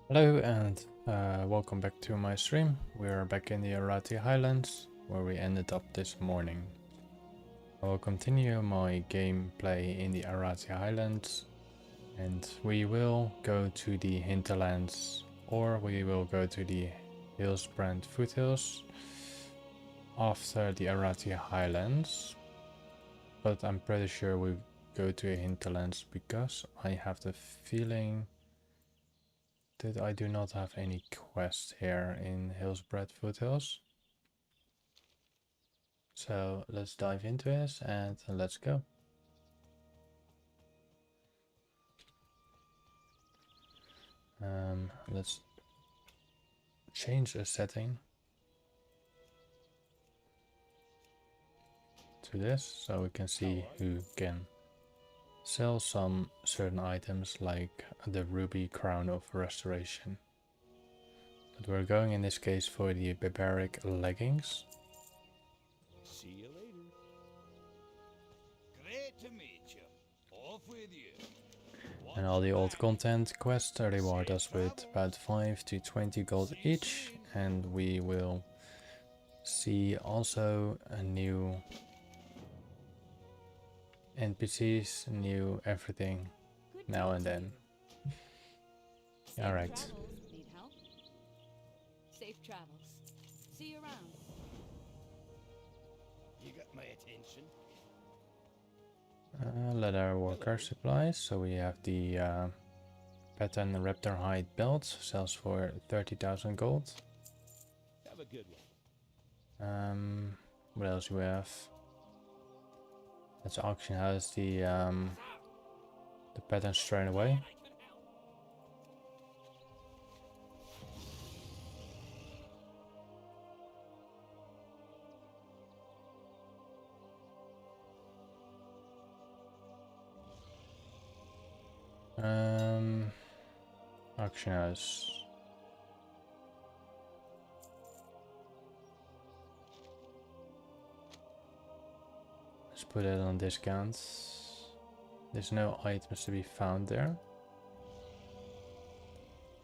Hello and welcome back to my stream. We are back in the Arathi Highlands where we ended up this morning. I will continue my gameplay in the Arathi Highlands and we will go to the hinterlands or we will go to the Hillsbrand foothills after the Arathi Highlands. But I'm pretty sure we go to hinterlands because I have the feeling that I do not have any quest here in Hillsbrand Foothills. So let's dive into this and let's go. Let's change the setting to this so we can see who can sell some certain items like the Ruby Crown of Restoration. But we're going in this case for the Barbaric Leggings. See you later. Great to meet you. Off with you. And all the old content quests reward us with about 5 to 20 gold each, and we will see also a new NPCs, new everything now and then. Alright. Safe travels. See you around. You got my attention. Leather worker supplies. So we have the pattern raptor hide belt, sells for 30,000 gold. Have a good one. What else do we have? Let's auction house the pattern straight away. Auction house. Let's put it on discount. There's no items to be found there.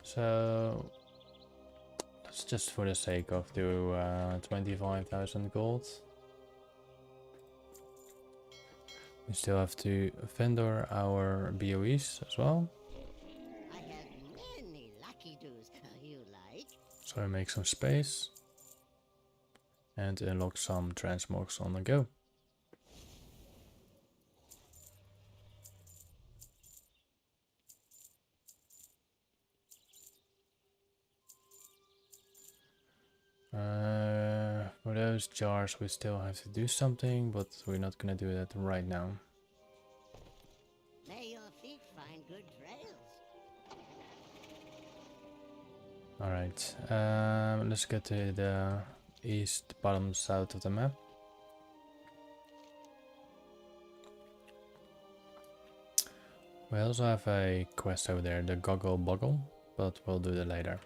So let's just for the sake of do 25,000 gold. We still have to vendor our BOEs as well. I have many lucky doos you like. So I make some space and unlock some transmogs on the go. For those jars we still have to do something, but we're not gonna do that right now. May your feet find good trails. Alright, let's get to the east, bottom, south of the map. We also have a quest over there, the Goggle Boggle, but we'll do that later.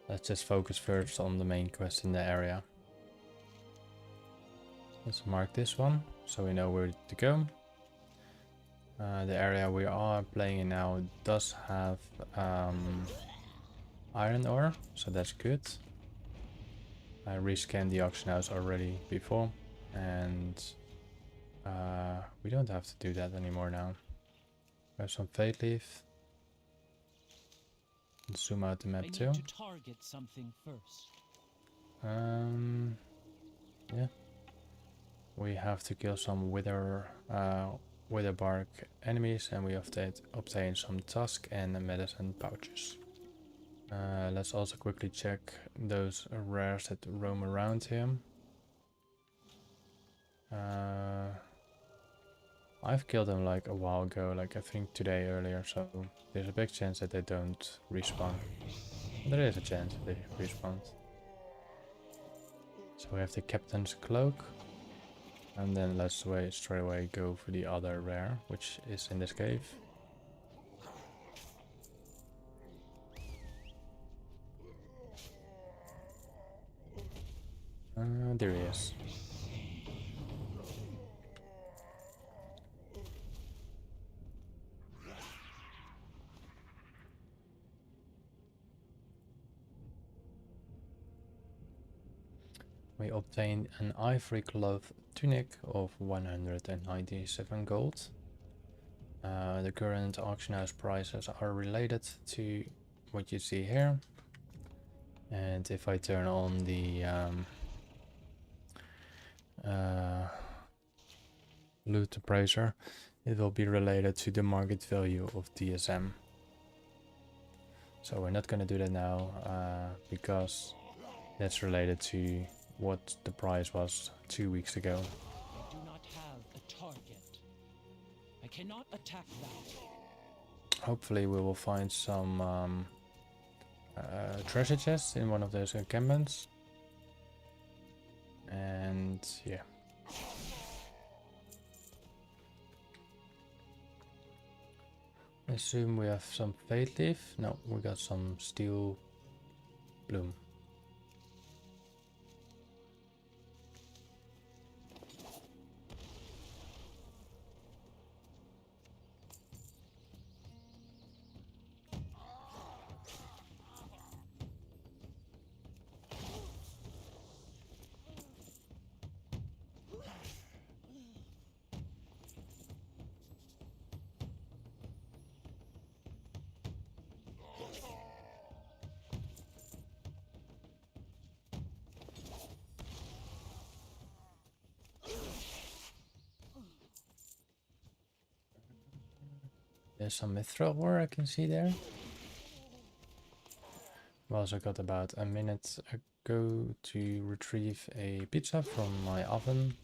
Let's just focus first on the main quest in the area. Let's mark this one so we know where to go. The area we are playing in now does have iron ore, so that's good. I rescanned the auction house already before, and we don't have to do that anymore now. We have some fate leaf. Zoom out the map too. To target something first. Yeah. We have to kill some wither bark enemies, and we have to obtain some tusk and medicine pouches. Let's also quickly check those rares that roam around him. I've killed them like a while ago, like I think today earlier, so there's a big chance that they don't respawn. There is a chance that they respawn. So we have the captain's cloak, and then let's straight away go for the other rare, which is in this cave. There he is. We obtained an ivory cloth tunic of 197 gold. The current auction house prices are related to what you see here. And if I turn on the loot appraiser, it will be related to the market value of DSM. So we're not going to do that now because that's related to what the price was 2 weeks ago. I do not have a target. I cannot attack that. Hopefully we will find some treasure chests in one of those encampments. And yeah. I assume we have some fate leaf. No, we got some steel bloom. There's some mithril ore I can see there. We also got about a minute ago to retrieve a pizza from my oven.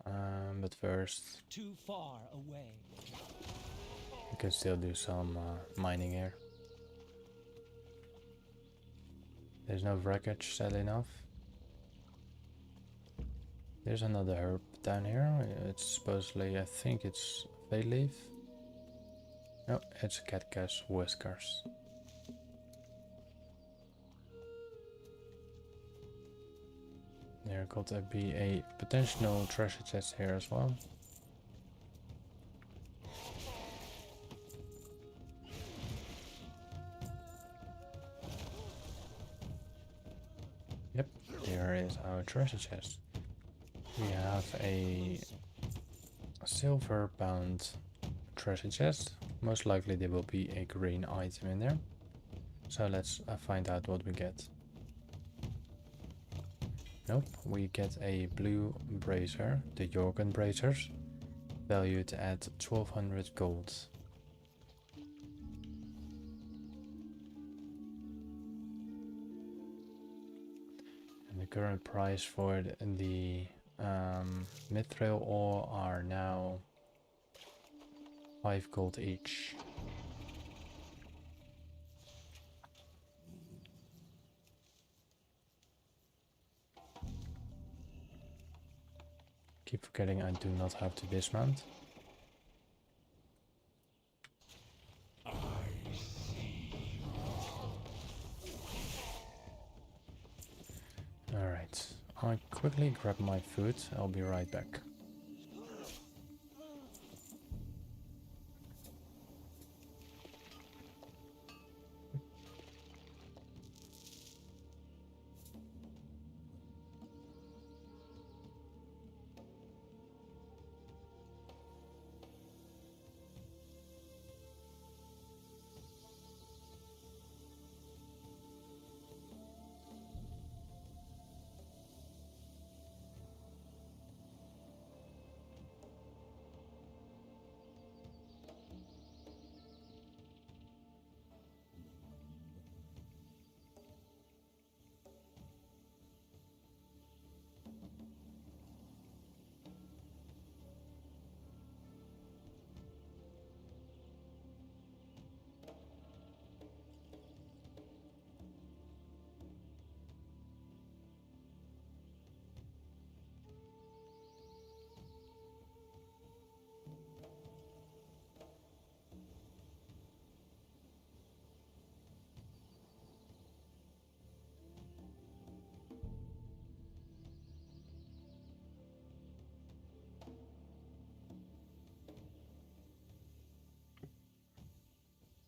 But first, Too far away. we can still do some mining here. There's no wreckage, sadly enough. There's another herb down here. It's supposedly, I think it's bay leaf. No, it's catcash whiskers. There got to be a potential treasure chest here as well. Yep, there is our treasure chest. We have a silver bound treasure chest. Most likely there will be a green item in there. So let's find out what we get. Nope, we get a blue bracer, the Jorgen bracers, valued at 1200 gold. And the current price for the mithril ore are now 5 gold each. Keep forgetting I do not have to dismount. Alright, I quickly grab my food, I'll be right back.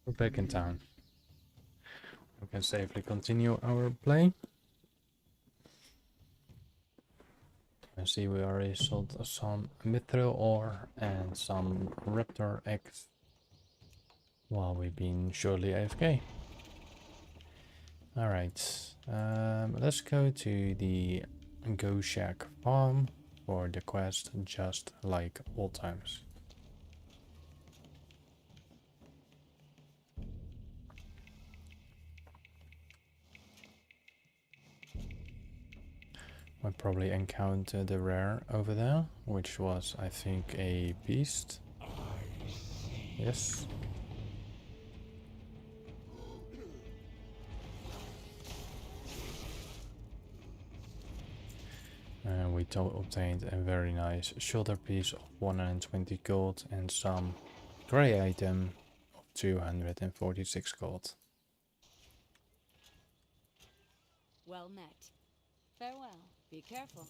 We're back in town. We can safely continue our play. can see we already sold some mithril ore and some raptor eggs while we've been shortly AFK. Alright, let's go to the Go Shack farm for the quest just like old times. We'll probably encounter the rare over there, which was, I think, a beast. Yes. And we obtained a very nice shoulder piece of 120 gold and some grey item of 246 gold. Well met. Farewell. Be careful.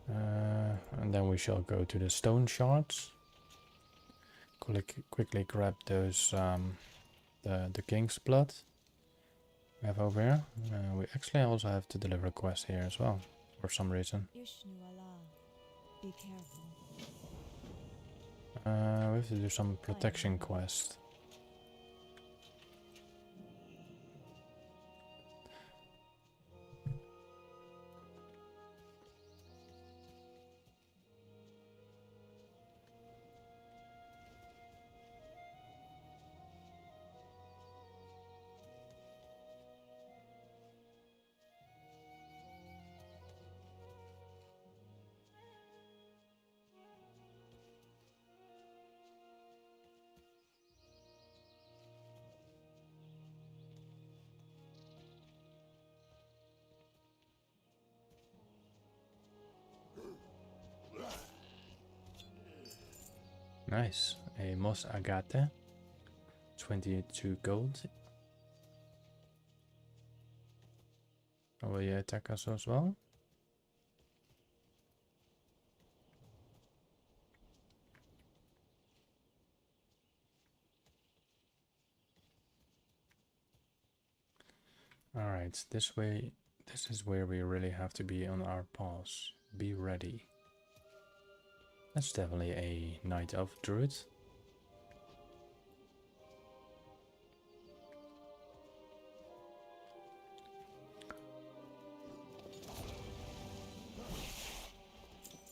And then we shall go to the stone shards. Quickly grab those, the king's blood we have over here. We actually also have to deliver a quest here as well, for some reason. Ishnu Allah. Be careful. We have to do some protection quest. Nice, a moss agate, 22 gold. Oh, will you attack us as well? Alright, this is where we really have to be on our paws. Be ready. That's definitely a Night Elf Druid.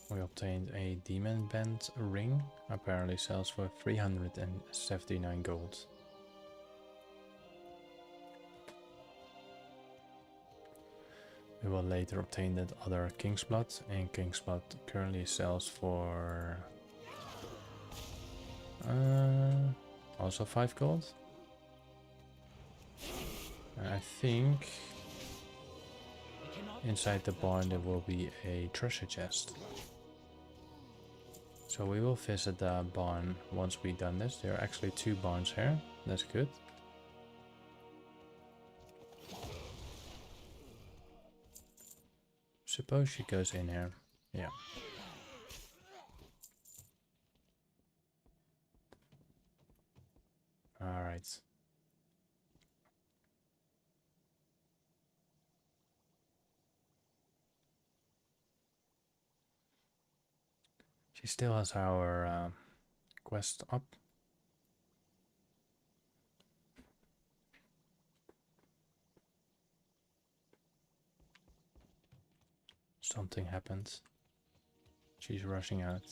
We obtained a Demon Band ring, apparently sells for 379 gold. We will later obtain that other King's Blood, and King's Blood currently sells for also 5 gold. I think inside the barn there will be a treasure chest. So we will visit the barn once we've done this. There are actually 2 barns here, that's good. Suppose she goes in here. Yeah. Alright. She still has our quest up. Something happened. She's rushing out.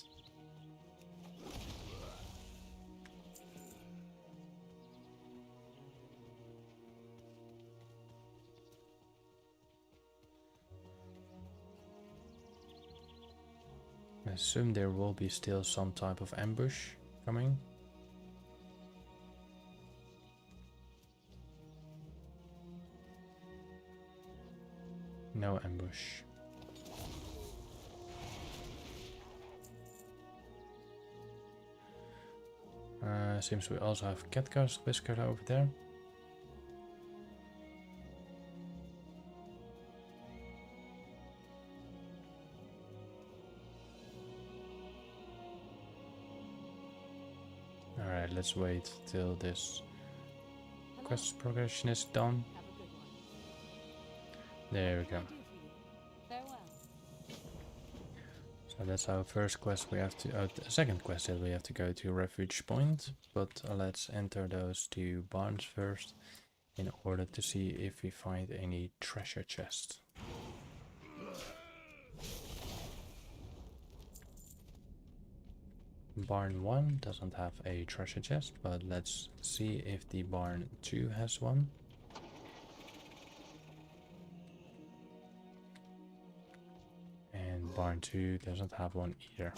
I assume there will be still some type of ambush coming. No ambush. Seems we also have Catcast Whisker over there. Alright, let's wait till this quest progression is done. Have a good one. There we go. What can I do for you? Farewell. So that's our first quest. We have to, the second quest that we have to go to Refuge Point, but let's enter those two barns first in order to see if we find any treasure chests. Barn 1 doesn't have a treasure chest, but let's see if the barn 2 has one. And barn 2 doesn't have one either.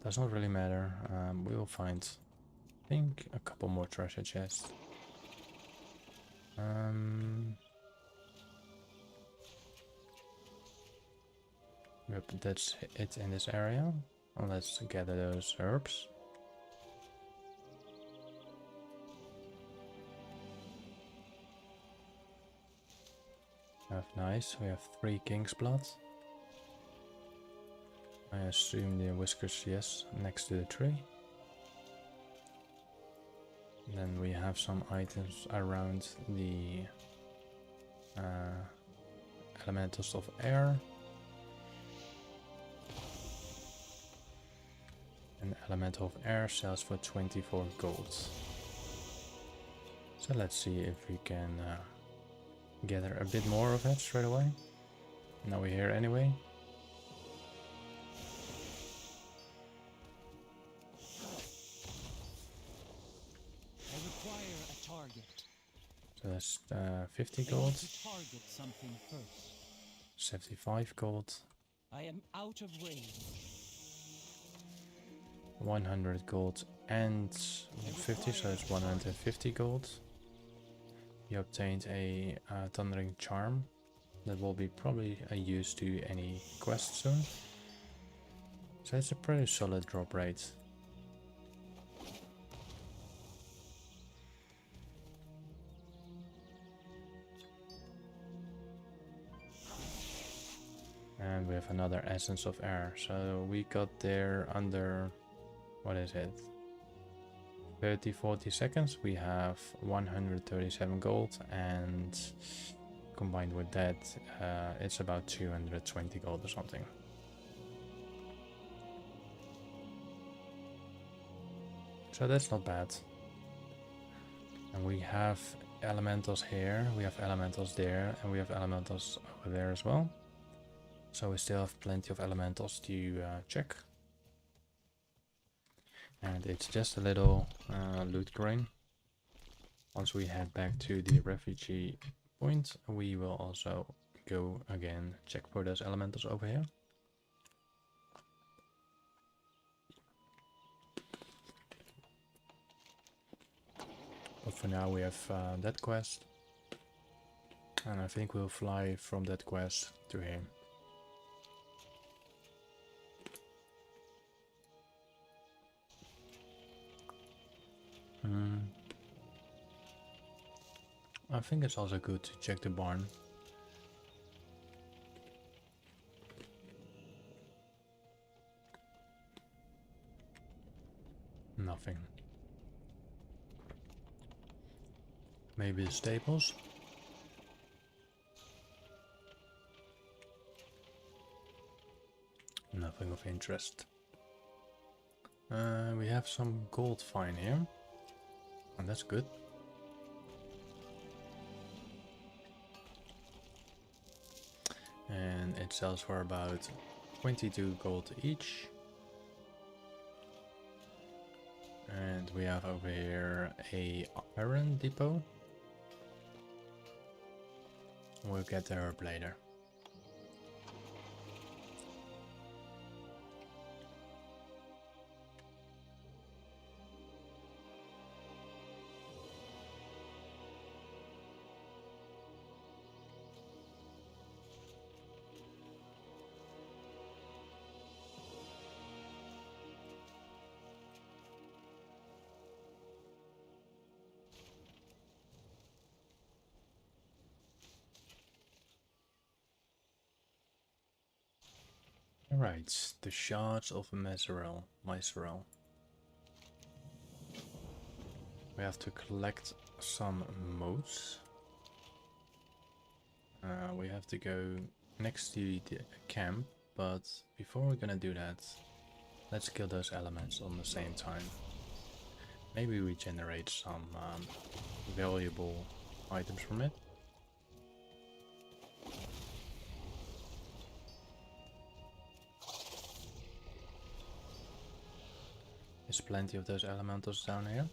Does not really matter. We will find, I think, a couple more treasure chests. Yep, that's it in this area. Well, let's gather those herbs. Nice, we have 3 king's blood. I assume the whiskers, yes, next to the tree. Then we have some items around the elementals of air. An elemental of air sells for 24 gold. So let's see if we can gather a bit more of it straight away. Now we're here anyway. I require a target. So that's 50 I want gold, to target something first. 75 gold, I am out of range. 100 gold and 50, so it's 150 gold. You obtained a Thundering Charm that will be probably used to any quest soon. So it's a pretty solid drop rate. And we have another Essence of Air. So we got there under, what is it? 30-40 seconds. We have 137 gold, and combined with that, it's about 220 gold or something. So that's not bad. And we have elementals here, we have elementals there, and we have elementals over there as well. So we still have plenty of elementals to check. And it's just a little loot grain. Once we head back to the refugee point, we will also go again check for those elementals over here. But for now we have that quest. And I think we'll fly from that quest to here. I think it's also good to check the barn. Nothing. Maybe the stables? Nothing of interest. We have some gold fine here. And that's good. And it sells for about 22 gold each. And we have over here a iron depot. We'll get the herb later. Right, the shards of Miserel. We have to collect some motes. We have to go next to the camp, but before we're gonna do that, let's kill those elements on the same time. Maybe we generate some valuable items from it. There's plenty of those elementals down here.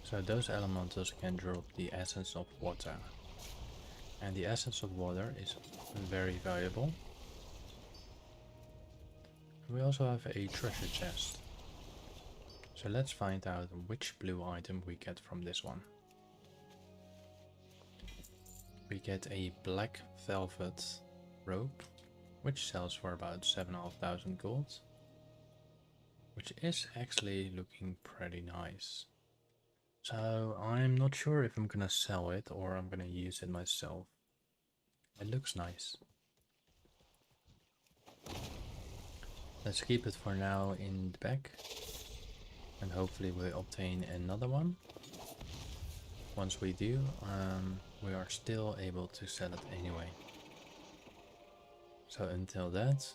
So those elementals can drop the essence of water. And the essence of water is very valuable. We also have a treasure chest. So let's find out which blue item we get from this one. We get a black velvet robe, which sells for about 7,500 gold. Which is actually looking pretty nice. So I'm not sure if I'm gonna sell it or I'm gonna use it myself. It looks nice. Let's keep it for now in the back. And hopefully we'll obtain another one. Once we do, we are still able to sell it anyway. So until that,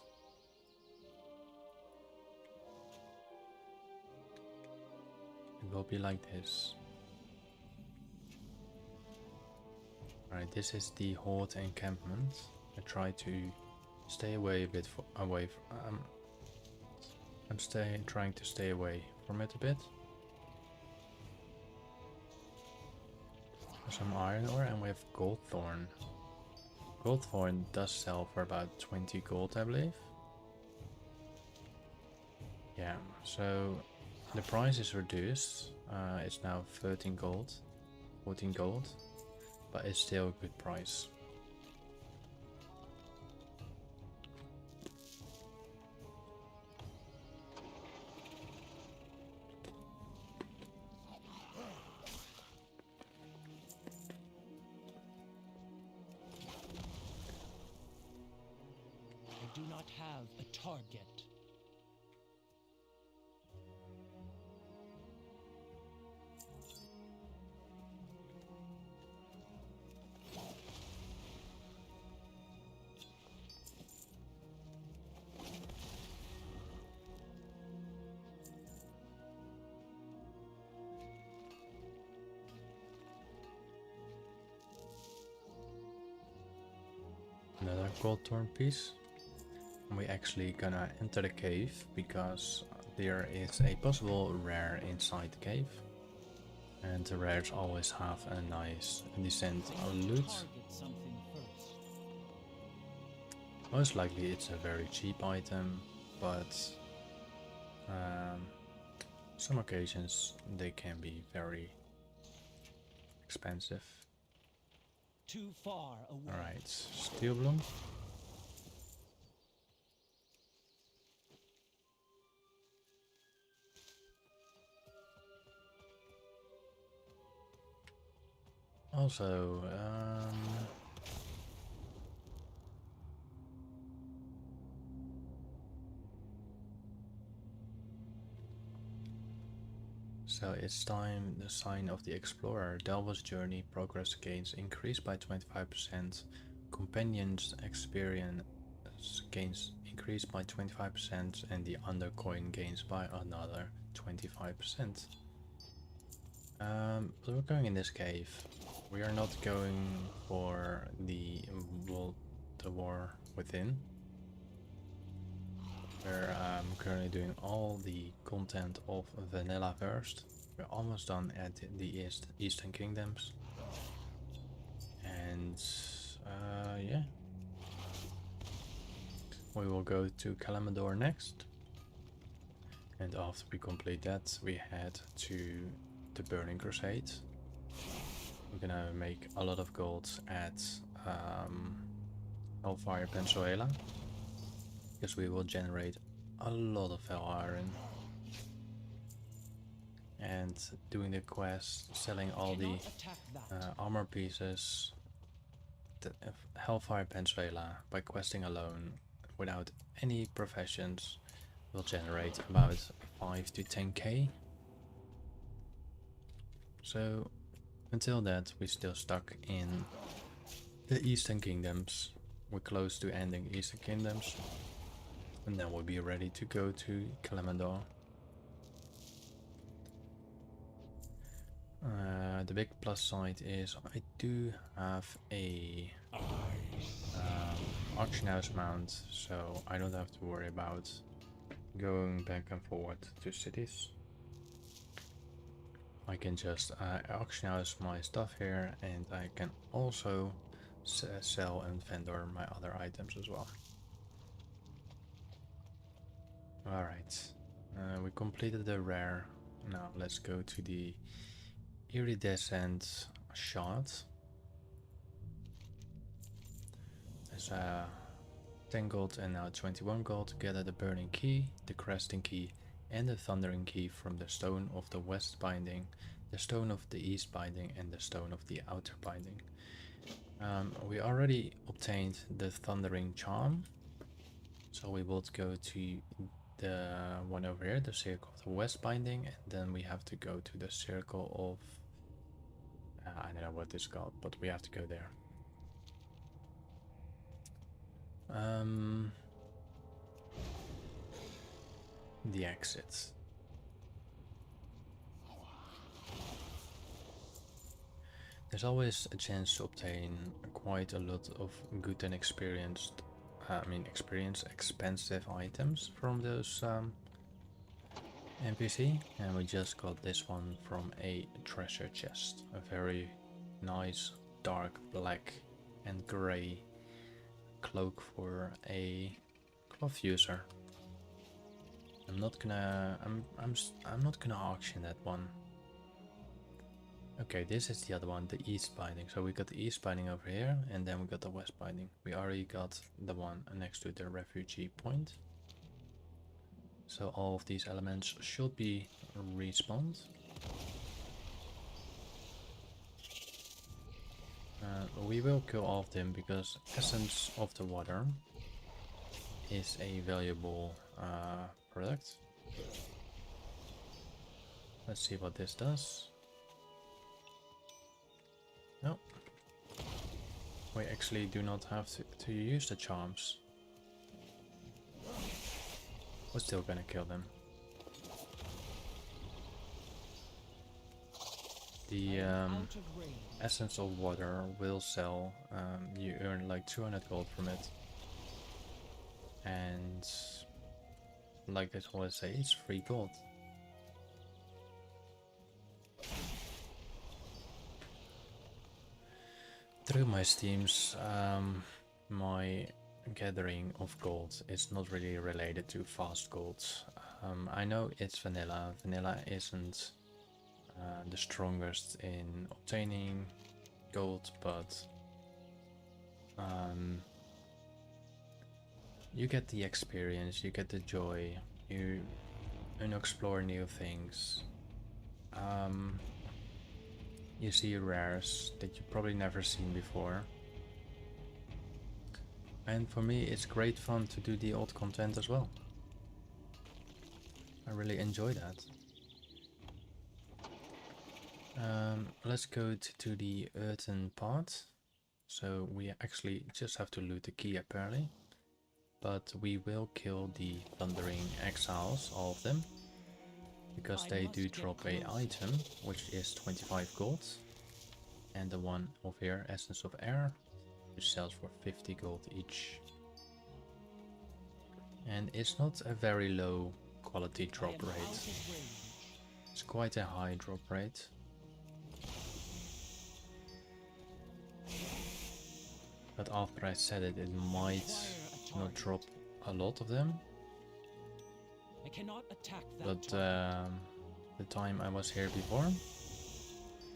it will be like this. Alright, this is the Horde encampment. I try to stay away a bit away from, I'm trying to stay away from it a bit. Some iron ore, and we have goldthorn. Goldthorn does sell for about 20 gold, I believe. Yeah, so the price is reduced. It's now 13 gold, 14 gold, but it's still a good price. I do not have a target. Another goldthorn piece. And we actually gonna enter the cave because there is a possible rare inside the cave. And the rares always have a nice decent loot. Target something first. Most likely it's a very cheap item, but some occasions they can be very expensive. Too far away. Alright, steel bloom. Also, so it's time. The sign of the explorer. Delver's journey progress gains increased by 25%. Companions experience gains increased by 25%, and the undercoin gains by another 25%. But we're going in this cave. We are not going for the war within. We're currently doing all the content of vanilla first. We're almost done at the Eastern Kingdoms. And yeah. We will go to Kalamador next. And after we complete that, we head to the Burning Crusade. We're gonna make a lot of gold at Hellfire Pensuela, because we will generate a lot of Hell Iron. And doing the quest, selling all the armor pieces, the Hellfire Pensuela by questing alone, without any professions, will generate about 5 to 10k. So until that, we're still stuck in the Eastern Kingdoms. We're close to ending Eastern Kingdoms, and then we'll be ready to go to Kalimdor. The big plus side is I do have a auction house mount, so I don't have to worry about going back and forward to cities. I can just auction house my stuff here, and I can also sell and vendor my other items as well. Alright, we completed the rare. Now let's go to the iridescent shard. There's 10 gold and now 21 gold. Gather the burning key, the cresting key, and the thundering key from the stone of the west binding, the stone of the east binding, and the stone of the outer binding. We already obtained the thundering charm, so we will go to the one over here, the circle of the west binding, and then we have to go to the circle of I don't know what it's called, but we have to go there. The exits. There's always a chance to obtain quite a lot of good and experienced, expensive items from those NPC, and we just got this one from a treasure chest. A very nice dark black and grey cloak for a cloth user. I'm not gonna auction that one. Okay, this is the other one, the east binding. So we got the east binding over here, and then we got the west binding. We already got the one next to the refugee point. So all of these elements should be respawned. We will kill all of them because Essence of the Water is a valuable product. Let's see what this does. No. We actually do not have to use the charms. We're still gonna kill them. The Essence of Water will sell. You earn like 200 gold from it. And like I always say, it's free gold. Through my streams, my gathering of gold is not really related to fast gold. I know it's vanilla. Vanilla isn't the strongest in obtaining gold, but you get the experience, you get the joy, you explore new things. You see rares that you've probably never seen before. And for me, it's great fun to do the old content as well. I really enjoy that. Let's go to the earthen part. So we actually just have to loot the key apparently. But we will kill the Thundering Exiles, all of them. Because they do drop a item, which is 25 gold. And the one over here, Essence of Air, which sells for 50 gold each. And it's not a very low quality drop rate. It's quite a high drop rate. But after I said it, it might not drop a lot of them. I cannot attack that. But the time I was here before,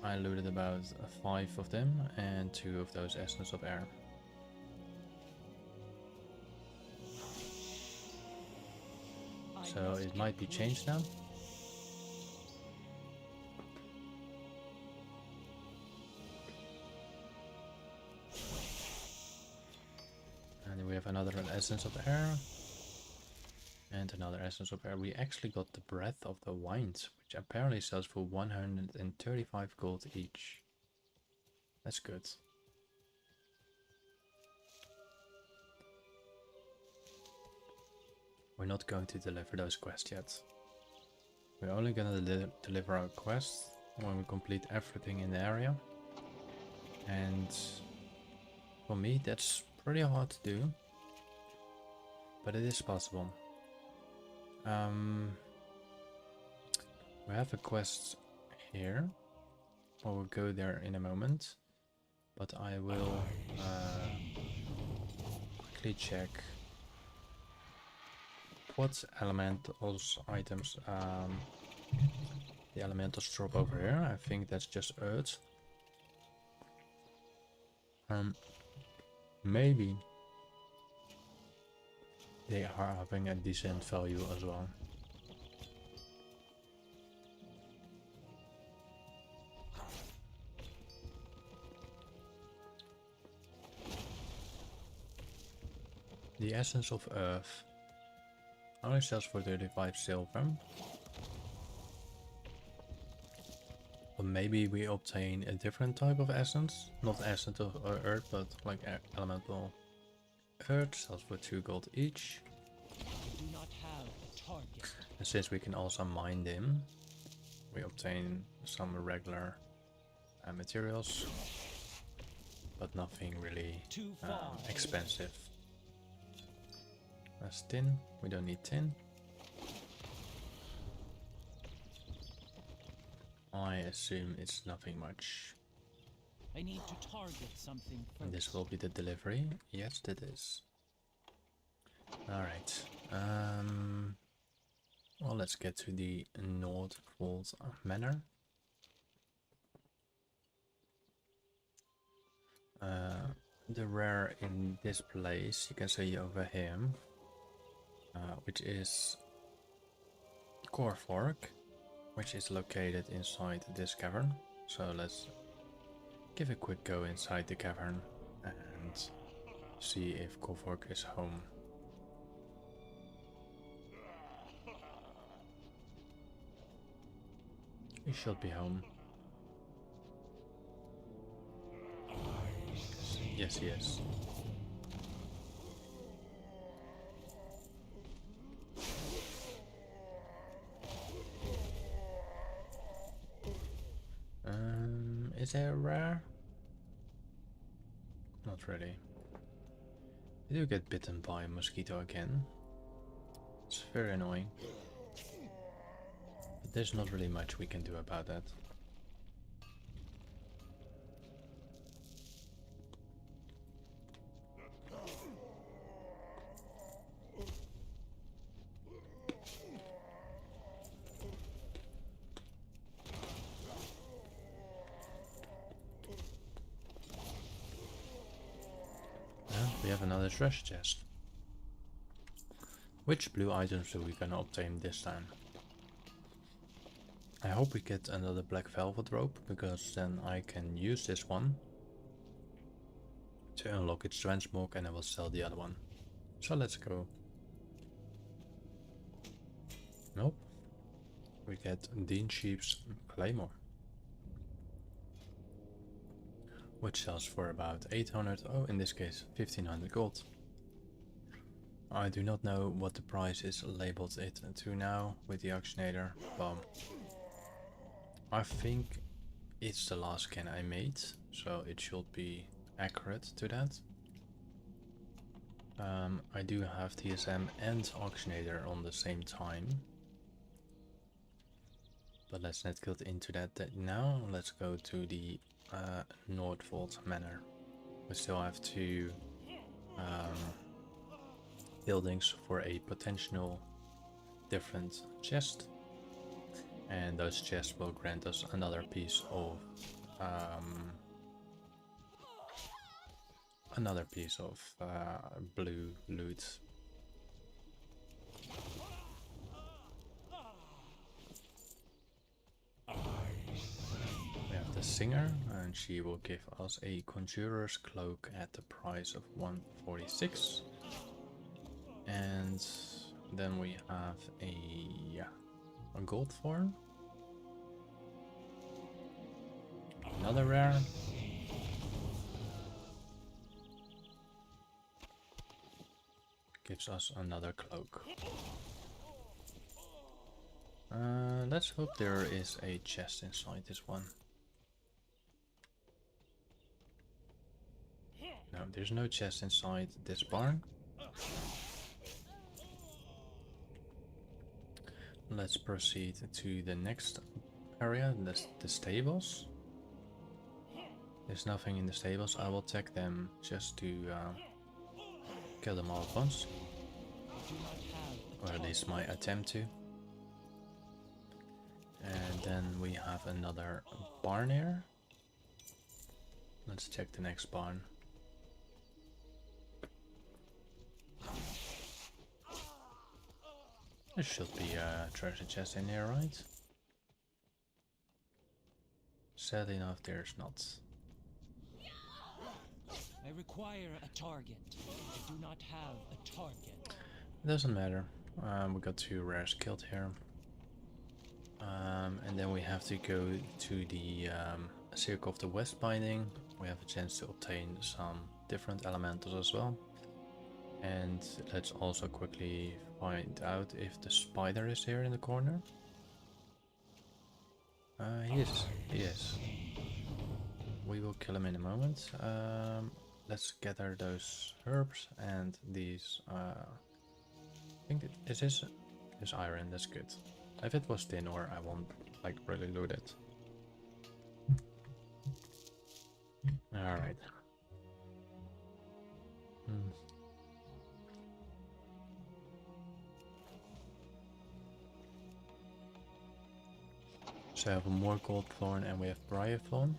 I looted about 5 of them and 2 of those Essence of Air. So it might be changed now. And we have another Essence of Air. And another essence of air. We actually got the breath of the winds, which apparently sells for 135 gold each. That's good. We're not going to deliver those quests yet. We're only gonna deliver our quests when we complete everything in the area. And for me, that's pretty hard to do, but it is possible. We have a quest here. I will go there in a moment, but I will quickly check what elementals items the elementals drop over here. I think that's just earth. Maybe they are having a decent value as well. The essence of earth only sells for 35 silver. But maybe we obtain a different type of essence. Not essence of earth, but like elemental earth sells for 2 gold each. I do not have a target. And since we can also mine them, we obtain some regular materials, but nothing really expensive. That's tin. We don't need tin. I assume it's nothing much. I need to target something first. And this will be the delivery. Yes, it is. Alright. Well, let's get to the Nordvold Manor. The rare in this place, you can see over here, which is Korfork, which is located inside this cavern. So let's give a quick go inside the cavern and see if Korfork is home. He should be home. Yes, he is. Is there a rare? Not really. I do get bitten by a mosquito again. It's very annoying. But there's not really much we can do about that. We have another treasure chest. Which blue items are we gonna obtain this time? I hope we get another black velvet rope, because then I can use this one to unlock its transmog and I will sell the other one. So let's go. Nope. We get Dean Sheep's Claymore, which sells for about 800, oh in this case 1500 gold. I do not know what the price is labeled it to now with the auctionator, but I think it's the last scan I made, so it should be accurate to that. I do have TSM and auctionator on the same time, but let's not get into that now. Let's go to the Nordvold Manor. We still have 2 buildings for a potential different chest, and those chests will grant us another piece of blue loot. We have the singer, and she will give us a conjurer's cloak at the price of 146. And Then we have a gold thorn. Another rare. Gives us another cloak. Let's hope there is a chest inside this one. No, there's no chest inside this barn. Let's proceed to the next area, the stables. There's nothing in the stables. I will check them just to kill them all at once. Or at least my attempt to. And then we have another barn here. Let's check the next barn. There should be a treasure chest in here, right? Sadly enough, there's not. I require a target. I do not have a target. It doesn't matter. We got 2 rares killed here. And then we have to go to the Circle of the West Binding. We have a chance to obtain some different elementals as well. And let's also quickly find out if the spider is here in the corner. He is. We will kill him in a moment. Let's gather those herbs and these. I think this is iron. That's good. If it was tin ore, I won't like really loot it. All right. So I have more gold thorn and we have briar thorn.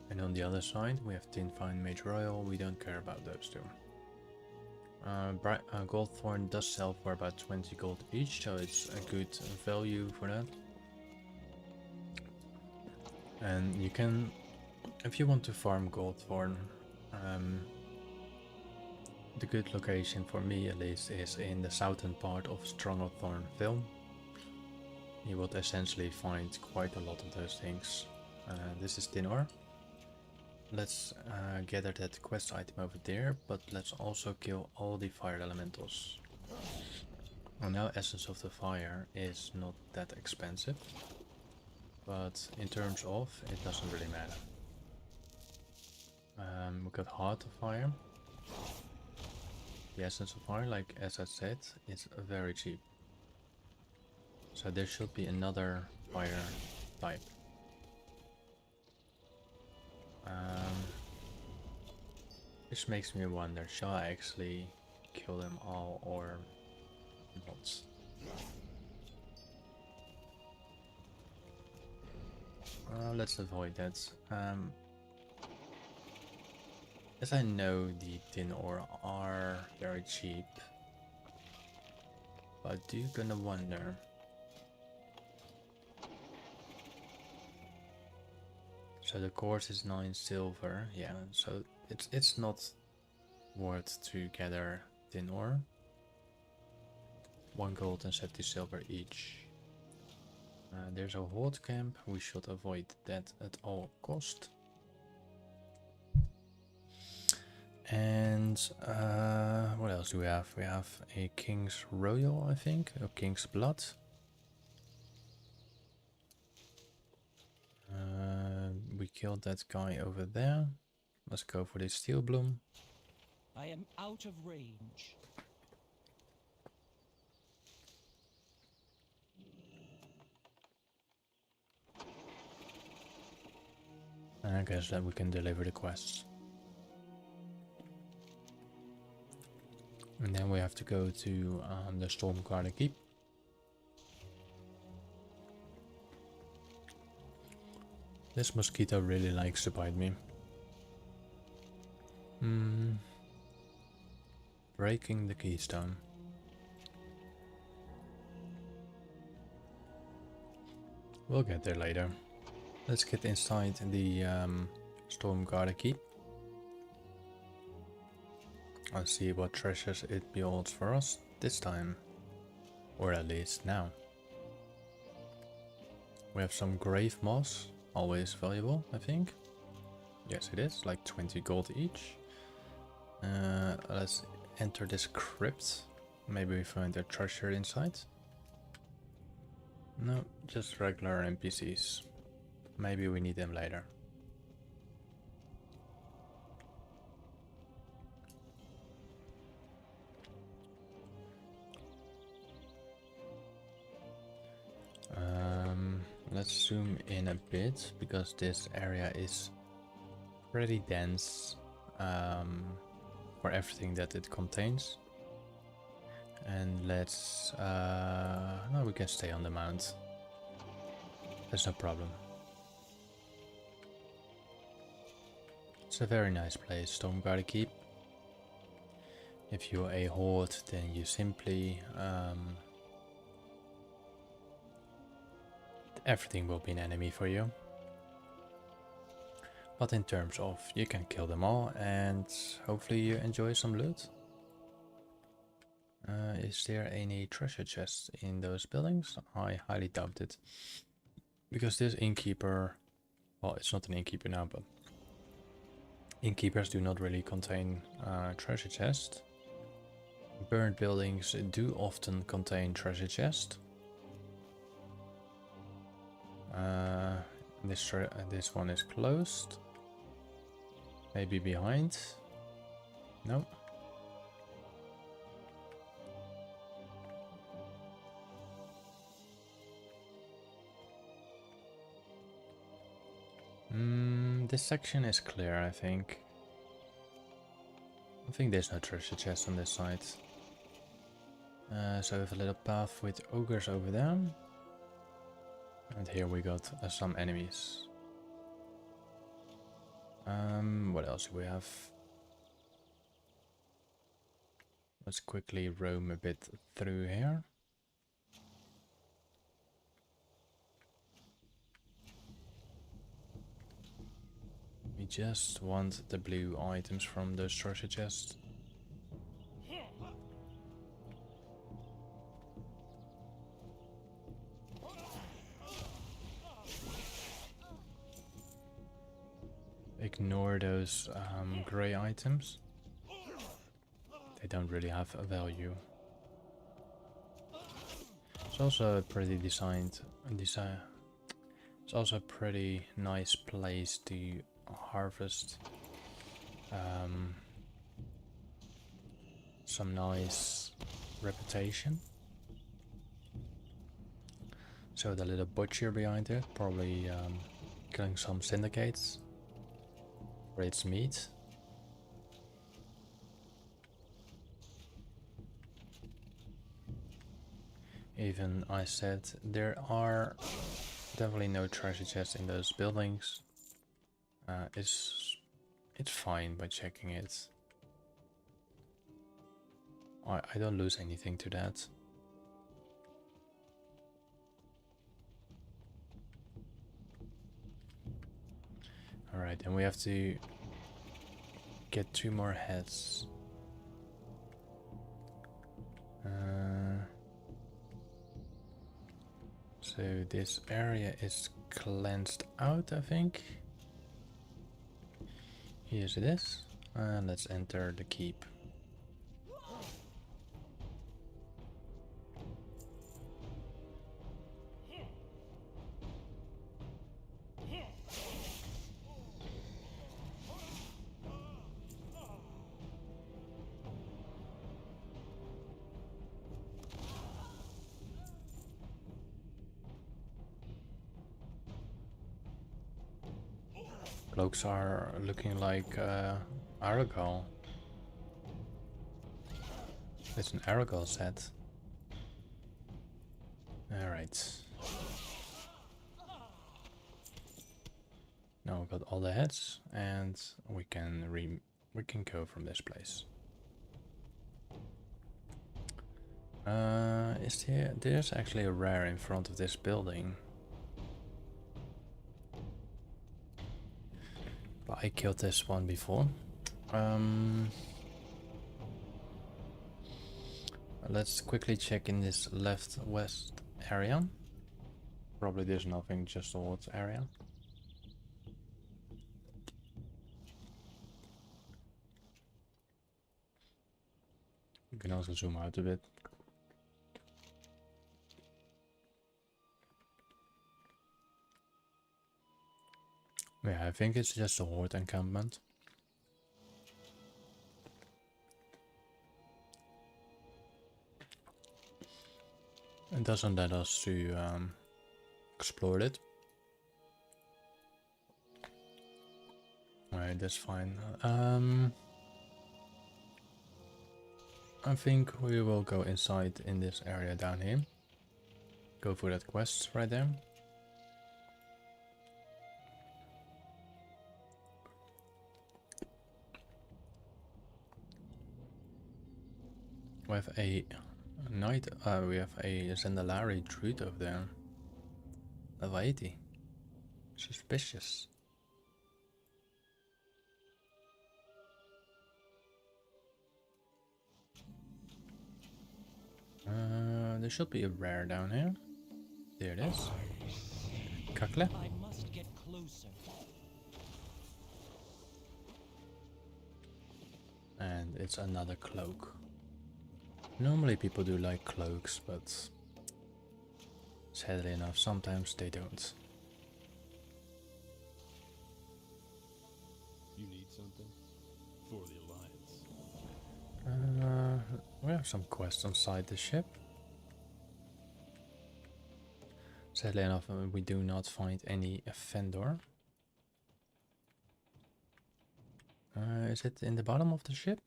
And on the other side we have tin fine mage royal. We don't care about those two. Gold thorn does sell for about 20 gold each, so it's a good value for that. And you can, if you want to farm gold thorn, the good location for me at least is in the southern part of Stranglethorn Film. You would essentially find quite a lot of those things. This is tin ore. Let's gather that quest item over there, but let's also kill all the fire elementals. Well, now Essence of the Fire is not that expensive, but in terms of, it doesn't really matter. We got Heart of Fire. The Essence of Fire, like as I said, is very cheap. So there should be another fire type. Which makes me wonder, shall I actually kill them all or not? Let's avoid that. As I know, the tin ore are very cheap, but I do gonna wonder. So the course is 9 silver, yeah, so it's not worth to gather tin ore. 1 gold and 70 silver each. There's a horde camp, we should avoid that at all cost. And what else do we have? We have a King's Royal, I think, or King's Blood. We killed that guy over there. Let's go for this Steel Bloom. I am out of range. And I guess that we can deliver the quests. And then we have to go to the Stormguard Keep. This mosquito really likes to bite me. Breaking the keystone. We'll get there later. Let's get inside the Stormguard Keep. I'll see what treasures it beholds for us this time. Or at least now. We have some grave moss, always valuable, I think. Yes, it is, like 20 gold each. Let's enter this crypt. Maybe we find a treasure inside. No, just regular NPCs. Maybe we need them later. Let's zoom in a bit because this area is pretty dense for everything that it contains. And let's no, we can stay on the mount. That's no problem. It's a very nice place, Stormguard Keep. If you're a horde, then you simply everything will be an enemy for you. But in terms of you can kill them all and hopefully you enjoy some loot. Is there any treasure chests in those buildings? I highly doubt it. Because this innkeeper, well, it's not an innkeeper now, but innkeepers do not really contain treasure chests. Burned buildings do often contain treasure chests. This one is closed. Maybe behind. No. This section is clear, I think. I think there's no treasure chest on this side. So we have a little path with ogres over there. And here we got some enemies. What else do we have? Let's quickly roam a bit through here. We just want the blue items from those treasure chests. Ignore those grey items. They don't really have a value. It's also a pretty it's also a pretty nice place to harvest some nice reputation. So the little butcher behind it, probably killing some syndicates for its meat. Even I said there are definitely no treasure chests in those buildings. It's fine by checking it. I don't lose anything to that. Alright, and we have to get 2 more heads. So this area is cleansed out, I think. Yes, it is. And let's enter the keep. Cloaks are looking like Aragal. It's an Aragal set. Alright. Now we've got all the heads and we can go from this place. There's actually a rare in front of this building. But I killed this one before. Let's quickly check in this left west area. Probably there's nothing, just a hot area. You can also zoom out a bit. Yeah, I think it's just a horde encampment. It doesn't let us to explore it. Alright, that's fine. I think we will go inside in this area down here. Go for that quest right there. We have a knight, we have a Zendalari druid over there. Level 80. Suspicious. There should be a rare down here. There it is. Kakle. I must get closer. And it's another cloak. Normally people do like cloaks, but sadly enough, sometimes they don't. You need something? For the Alliance. We have some quests inside the ship. Sadly enough, we do not find any offender. Is it in the bottom of the ship?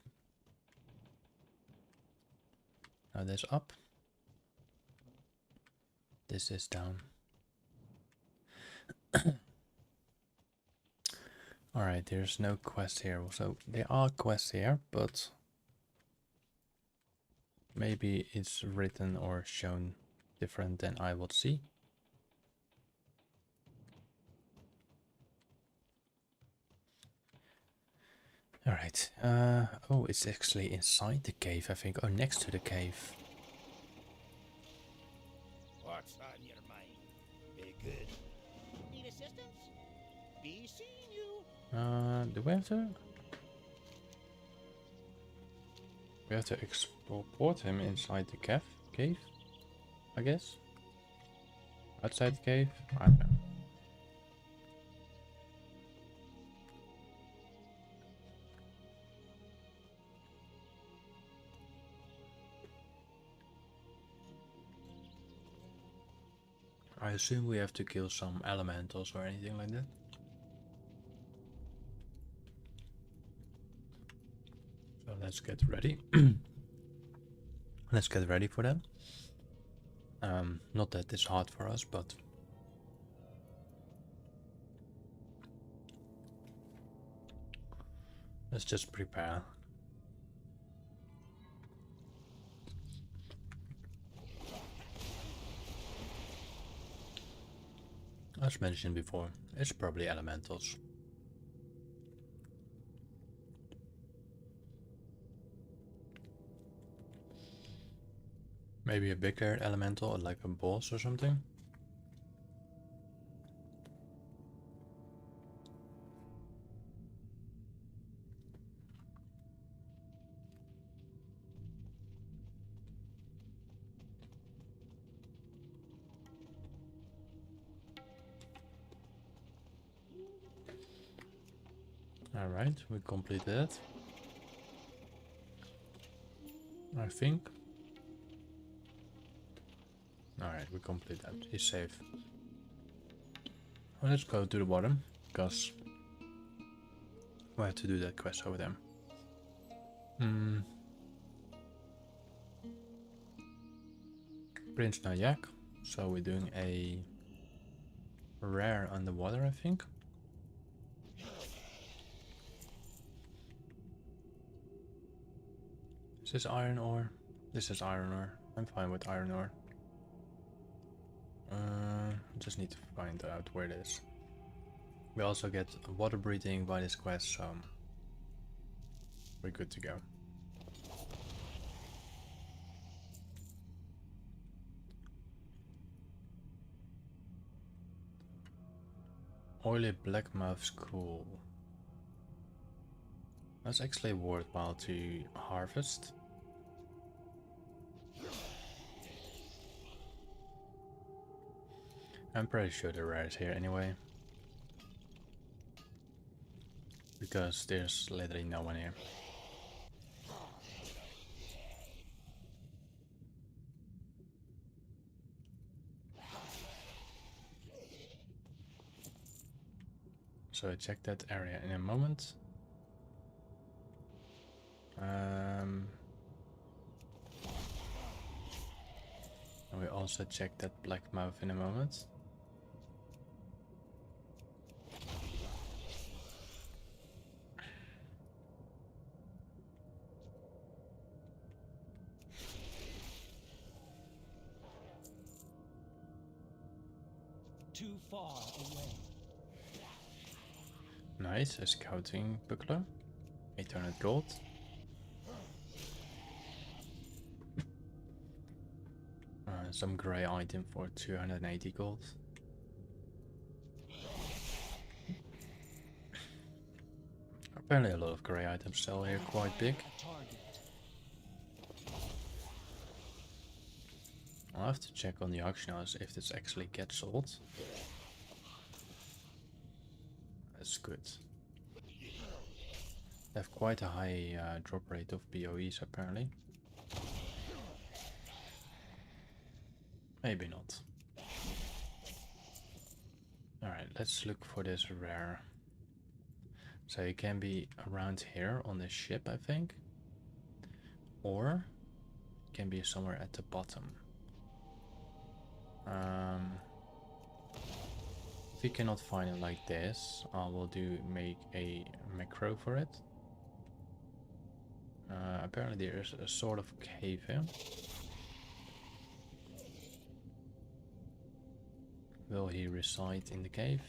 No, that's up. This is down. Alright, there's no quest here. So there are quests here, but maybe it's written or shown different than I would see. Alright, oh, it's actually inside the cave, I think. Oh, next to the cave. What's on your mind? Be good. Need assistance? Be seeing you. Do we have to? We have to export him inside the cave, I guess. Outside the cave? I don't know. I assume we have to kill some elementals or anything like that. So let's get ready. Let's get ready for that. Not that it's hard for us, but let's just prepare. As mentioned before, it's probably elementals. Maybe a bigger elemental, like a boss or something. Alright, we completed it. I think. Alright, we complete that. He's safe. Well, let's go to the bottom, because we have to do that quest over there. Prince Nayak. So we're doing a rare underwater, I think. Is this iron ore? This is iron ore. I'm fine with iron ore. Just need to find out where it is. We also get water breathing by this quest, so we're good to go. Oily blackmouth's cool. That's actually worthwhile to harvest. I'm pretty sure the rare is here anyway. Because there's literally no one here. So I check that area in a moment. And we also check that blackmouth in a moment. Too far away. Nice, a scouting buckler. 800 gold. Some grey item for 280 gold. Apparently a lot of grey items sell here quite big. I'll have to check on the auction house if this actually gets sold. That's good. They have quite a high drop rate of BOEs apparently. Maybe not. Alright, let's look for this rare. So it can be around here on this ship, I think. Or it can be somewhere at the bottom. If we cannot find it like this, I will make a macro for it. Apparently there is a sort of cave here. Will he reside in the cave?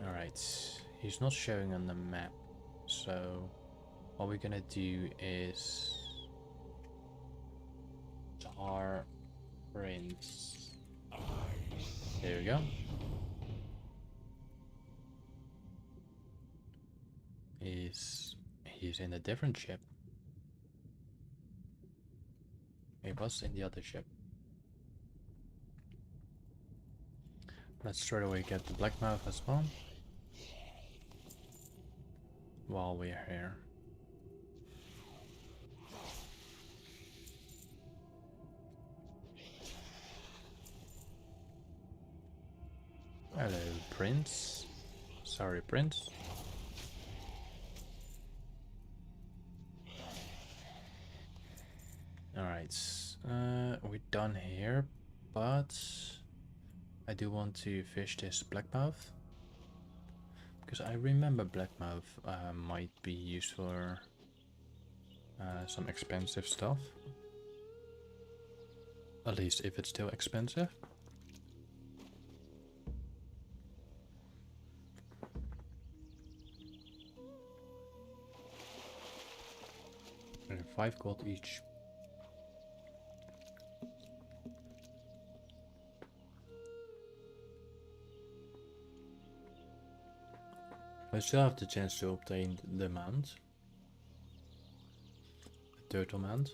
Alright, he's not showing on the map, so what we're gonna do is tar prince. There we go. He's in a different ship. He was in the other ship. Let's straight away get the blackmouth as well. While we're here. Hello, Prince. Sorry, Prince. Alright, we're done here, but I do want to fish this blackmouth. Because I remember blackmouth might be used for some expensive stuff. At least if it's still expensive. And 5 gold each. I still have the chance to obtain the mount. The turtle mount.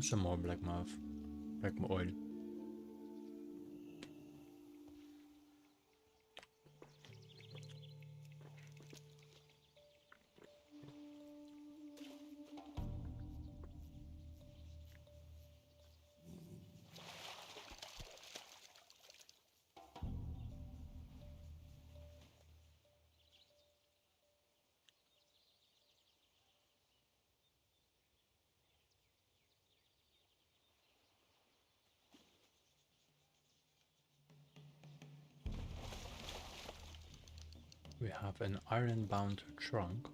Some more blackmouth. Black oil. We have an iron-bound trunk.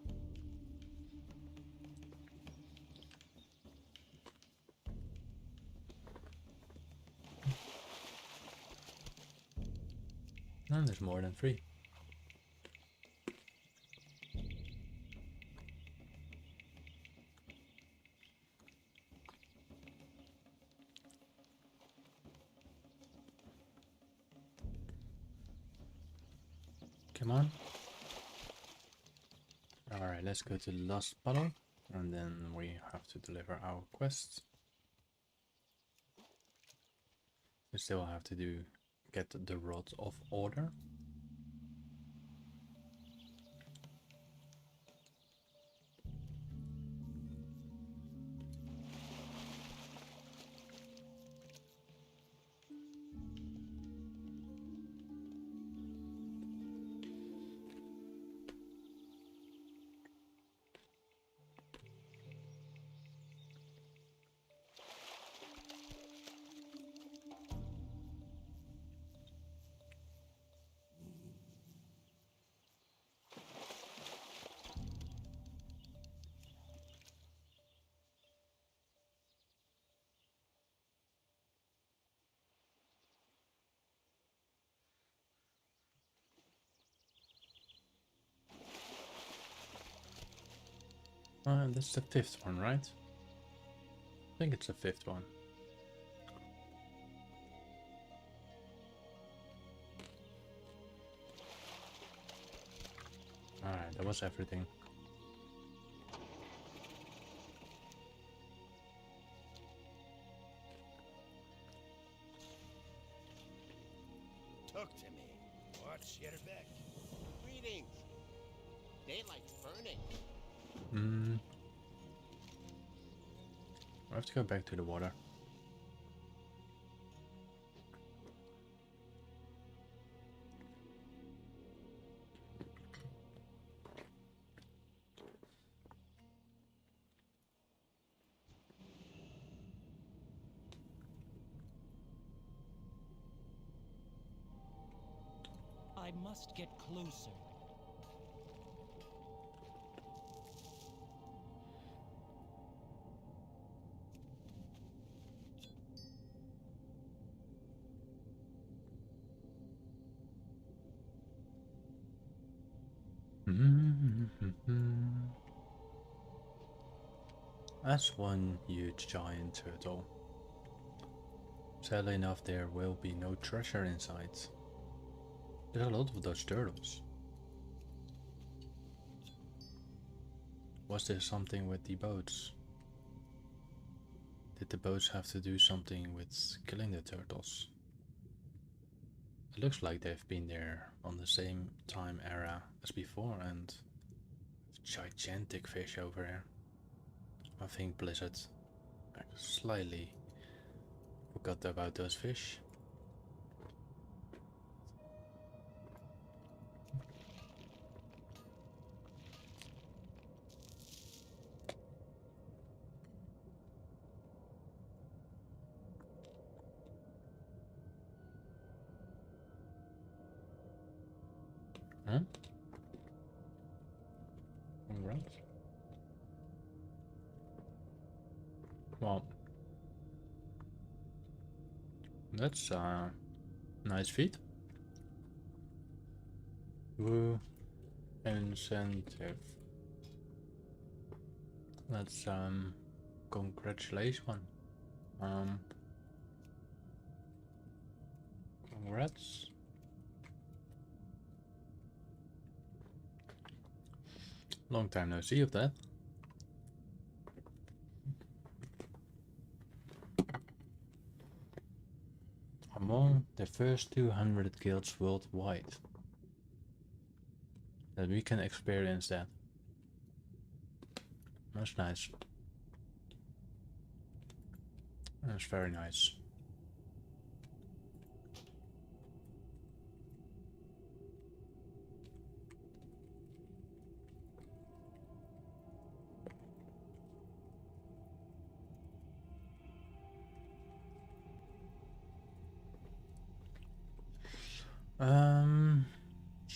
And there's more than 3. Come on. Alright, let's go to the last battle, and then we have to deliver our quests. We still have to get the Rod of Order. That's the 5th one, right? I think it's the 5th one. Alright, that was everything. Talk to me. Watch your back. Greetings. Daylight's burning. I have to go back to the water. I must get closer. That's one huge giant turtle. Sadly enough, there will be no treasure inside. There's a lot of those turtles. Was there something with the boats? Did the boats have to do something with killing the turtles? It looks like they've been there on the same time era as before, and gigantic fish over here. I think Blizzard slightly forgot about those fish. Huh? Right. Well, that's a nice feat. Woo, incentive. That's congratulations. Congrats. Long time no see of that. Among the first 200 guilds worldwide. That we can experience that. That's nice. That's very nice.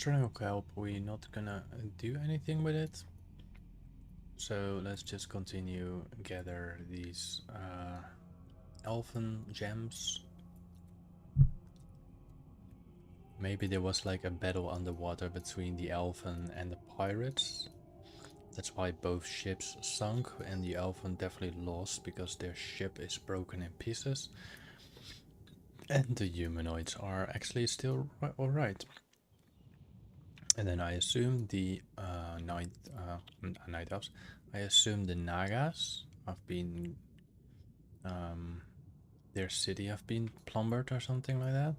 String of kelp, we're not gonna do anything with it. So let's just continue gather these elfin gems. Maybe there was like a battle underwater between the elfin and the pirates. That's why both ships sunk, and the elfin definitely lost because their ship is broken in pieces. And the humanoids are actually still alright. And then I assume the night elves. I assume the Nagas have been their city have been plundered or something like that.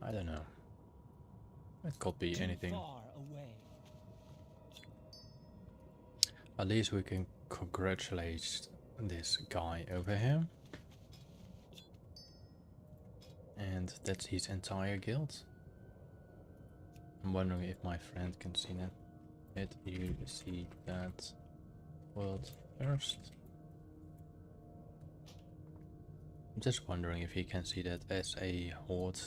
I don't know. It could be anything. Far away. At least we can congratulate this guy over here. And that's his entire guild. I'm wondering if my friend can see that. Did you see that world first? I'm just wondering if he can see that as a horde.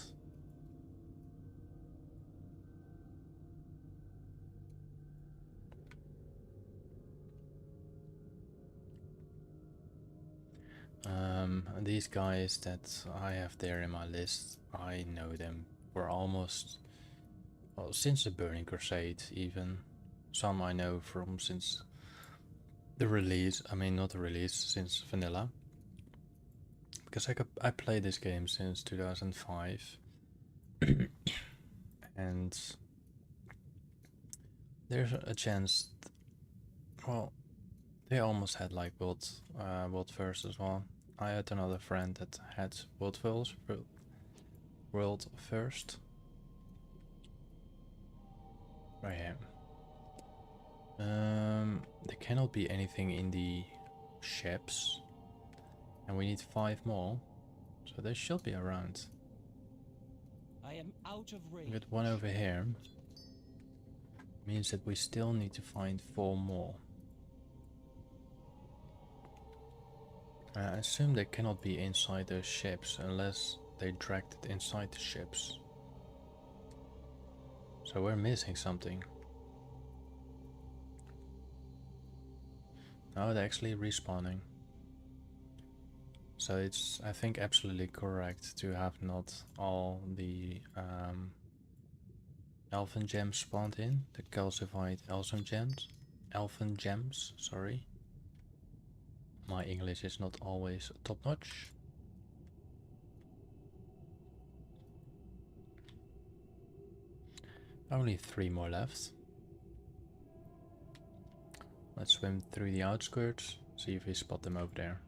These guys that I have there in my list, I know them for almost, well, since the Burning Crusade even. Some I know from since the release, I mean not the release, since vanilla. Because I played this game since 2005. And there's a chance, well, they almost had like world first as well. I had another friend that had world first. Right here. There cannot be anything in the ships, and we need 5 more, so they should be around. I am out of range. We got 1 over here. Means that we still need to find 4 more. I assume they cannot be inside those ships unless they dragged it inside the ships. So we're missing something. No, they're actually respawning. So it's, I think, absolutely correct to have not all the elfin gems spawned in. The calcified elfin gems, sorry. My English is not always top notch. Only 3 more left. Let's swim through the outskirts, see if we spot them over there.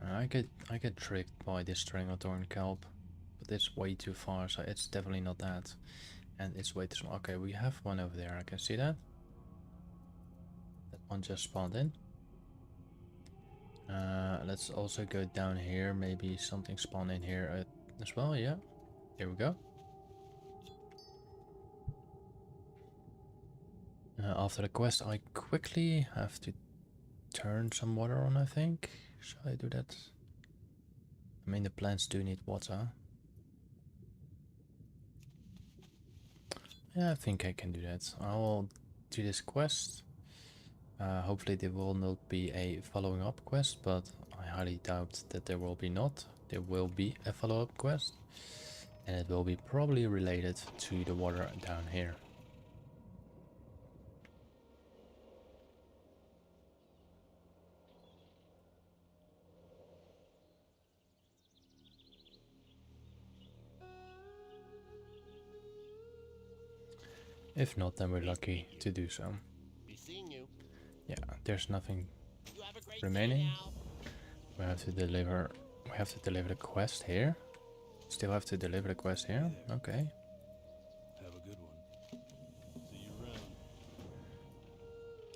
I get tricked by this Draenor kelp, but it's way too far, so it's definitely not that. And it's way too small. Okay, we have 1 over there, I can see that. That one just spawned in. Let's also go down here, maybe something spawned in here as well, yeah. Here we go. After the quest, I quickly have to turn some water on, I think. Shall I do that? I mean, the plants do need water. Yeah, I think I can do that. I will do this quest. Hopefully there will not be a following up quest, but I highly doubt that there will be not. There will be a follow-up quest, and it will be probably related to the water down here. If not, then we're lucky to do so. Be seeing you. Yeah, there's nothing You have a great remaining. day now. We have to deliver the quest here. Still have to deliver the quest here. Okay. Have a good one. See you around.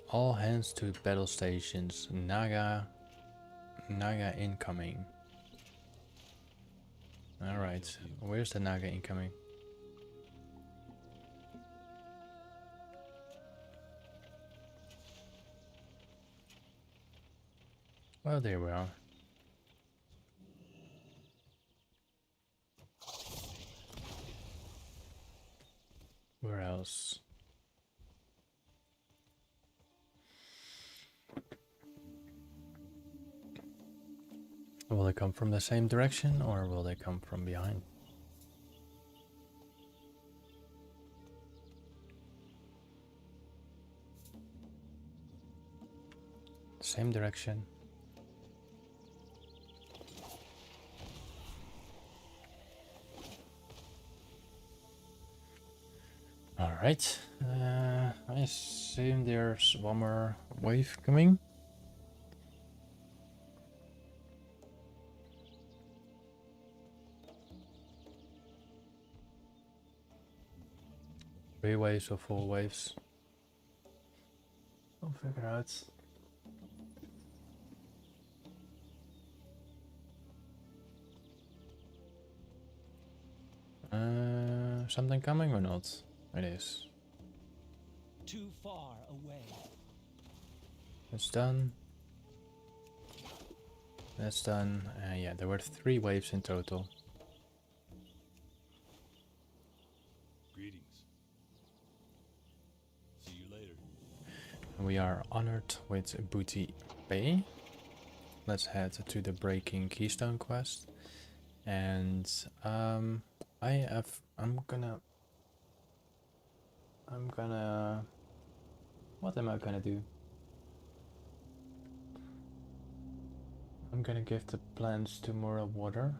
All hands to battle stations. Naga incoming. Alright, where's the Naga incoming? Well, there we are. Where else? Will they come from the same direction or will they come from behind? Same direction. Alright, I assume there's one more wave coming. Three waves or four waves. I'll figure out. Something coming or not? It is. Too far away. That's done. That's done. Yeah, there were 3 waves in total. Greetings. See you later. We are honored with Booty Bay. Let's head to the Breaking Keystone quest. And I'm gonna what am I gonna do? I'm gonna give the plants to more water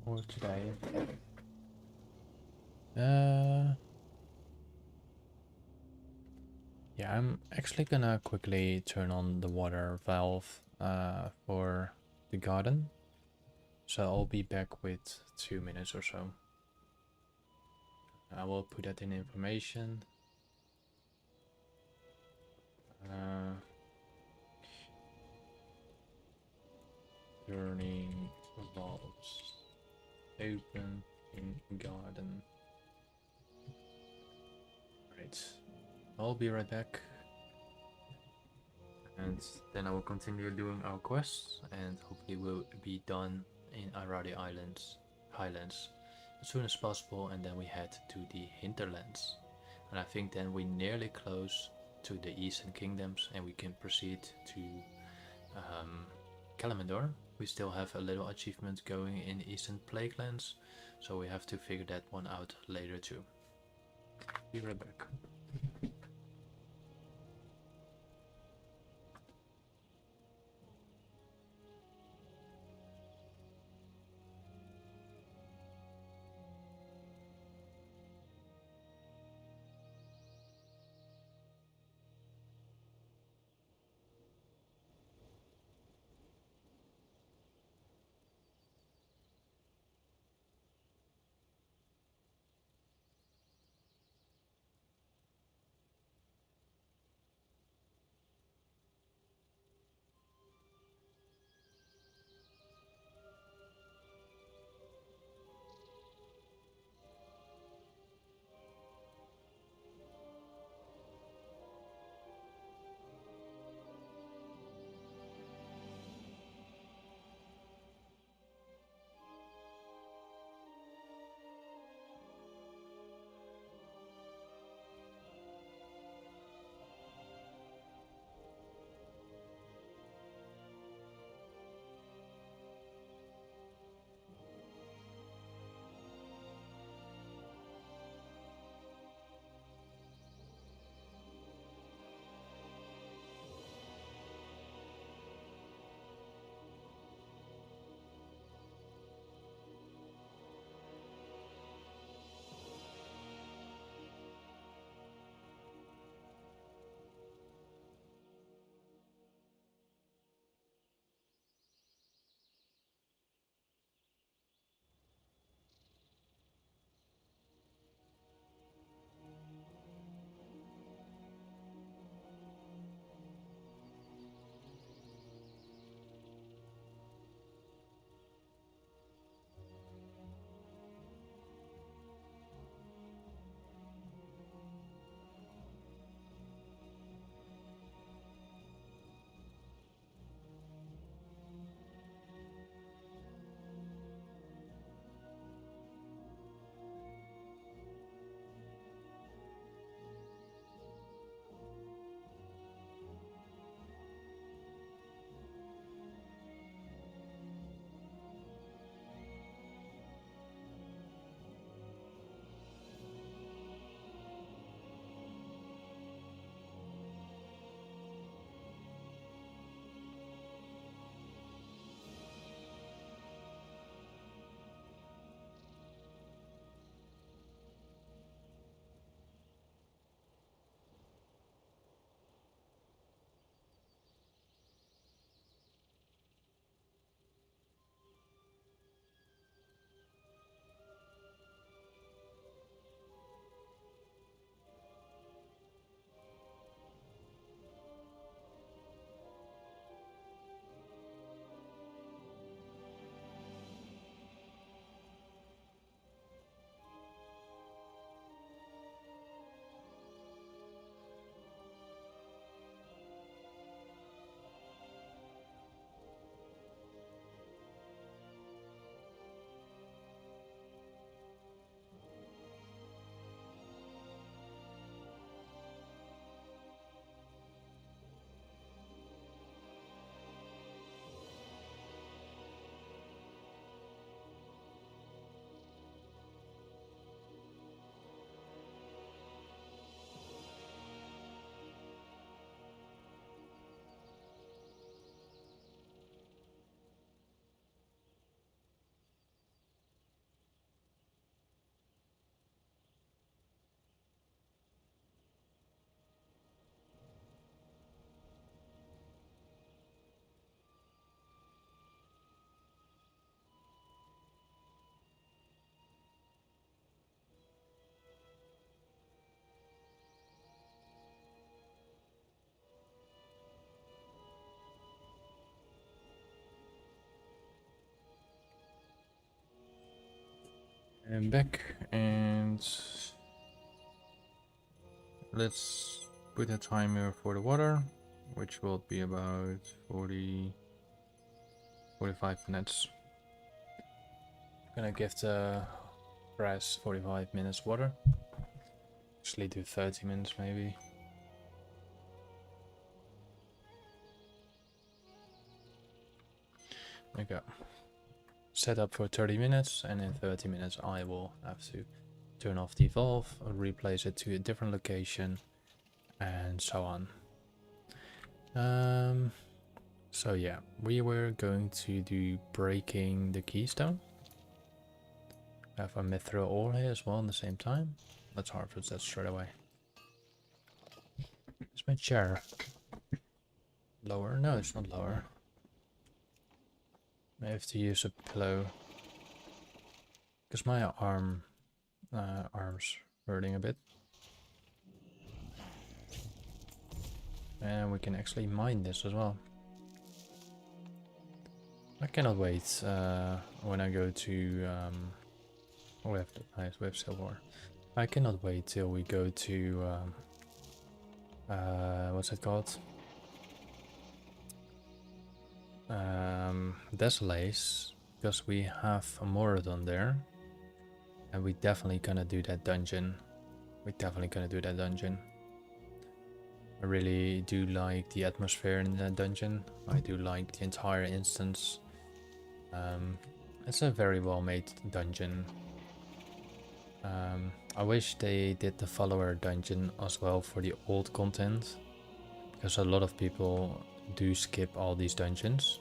for today. Yeah, I'm actually gonna quickly turn on the water valve for the garden. So I'll be back with 2 minutes or so. I will put that in information. Turning valves open in garden. Right, I'll be right back. And then I will continue doing our quests and hopefully we'll be done in Arathi Highlands as soon as possible, and then we head to the hinterlands. And I think then we're nearly close to the Eastern Kingdoms and we can proceed to Kalimdor. We still have a little achievement going in Eastern Plaguelands, so we have to figure that one out later too. Be right back. I'm back, and let's put a timer for the water, which will be about 45 minutes. Gonna give the grass 45 minutes water. Actually do 30 minutes maybe. Okay. Set up for 30 minutes, and in 30 minutes I will have to turn off the valve, replace it to a different location, and so on. So yeah, we were going to do breaking the keystone. I have a mithril ore here as well at the same time. Let's harvest that straight away. Is my chair lower? No, it's not lower. I have to use a pillow because my arms hurting a bit. And we can actually mine this as well. I cannot wait when I go to oh, we have silver. I cannot wait till we go to what's it called? Desolace, because we have a Moradon there, and we definitely gonna do that dungeon. I really do like the atmosphere in that dungeon. I do like the entire instance. It's a very well made dungeon. I wish they did the follower dungeon as well for the old content, because a lot of people do skip all these dungeons.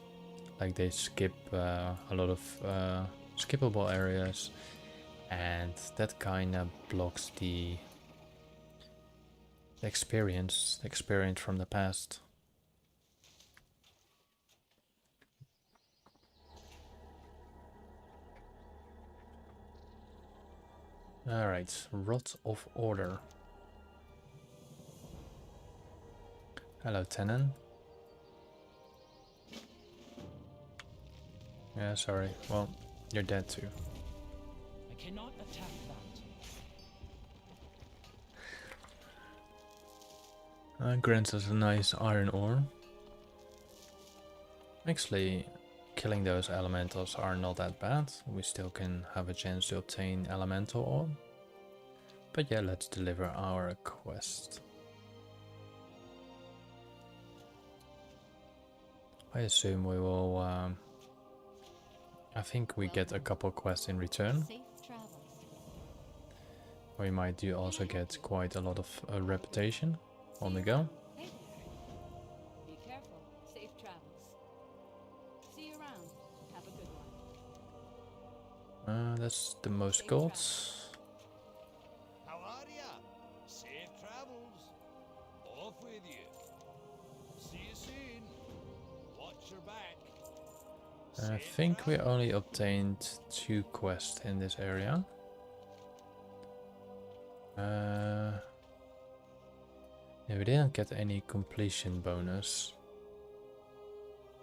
Like they skip a lot of skippable areas, and that kind of blocks the experience from the past. Alright, Rot of Order. Hello, Tenon. Yeah, sorry. Well, you're dead too. I cannot attack that. Grants us a nice iron ore. Actually, killing those elementals are not that bad. We still can have a chance to obtain elemental ore. But yeah, let's deliver our quest. I assume we will... I think we get a couple quests in return. Safe travels. We might do also get quite a lot of reputation on the go. Hey there. Be careful. Safe travels. See you around. Have a good one. That's the most gold. How are ya? Safe travels. Off with you. See you soon. Watch your back. I think we only obtained 2 quests in this area. Yeah, we didn't get any completion bonus.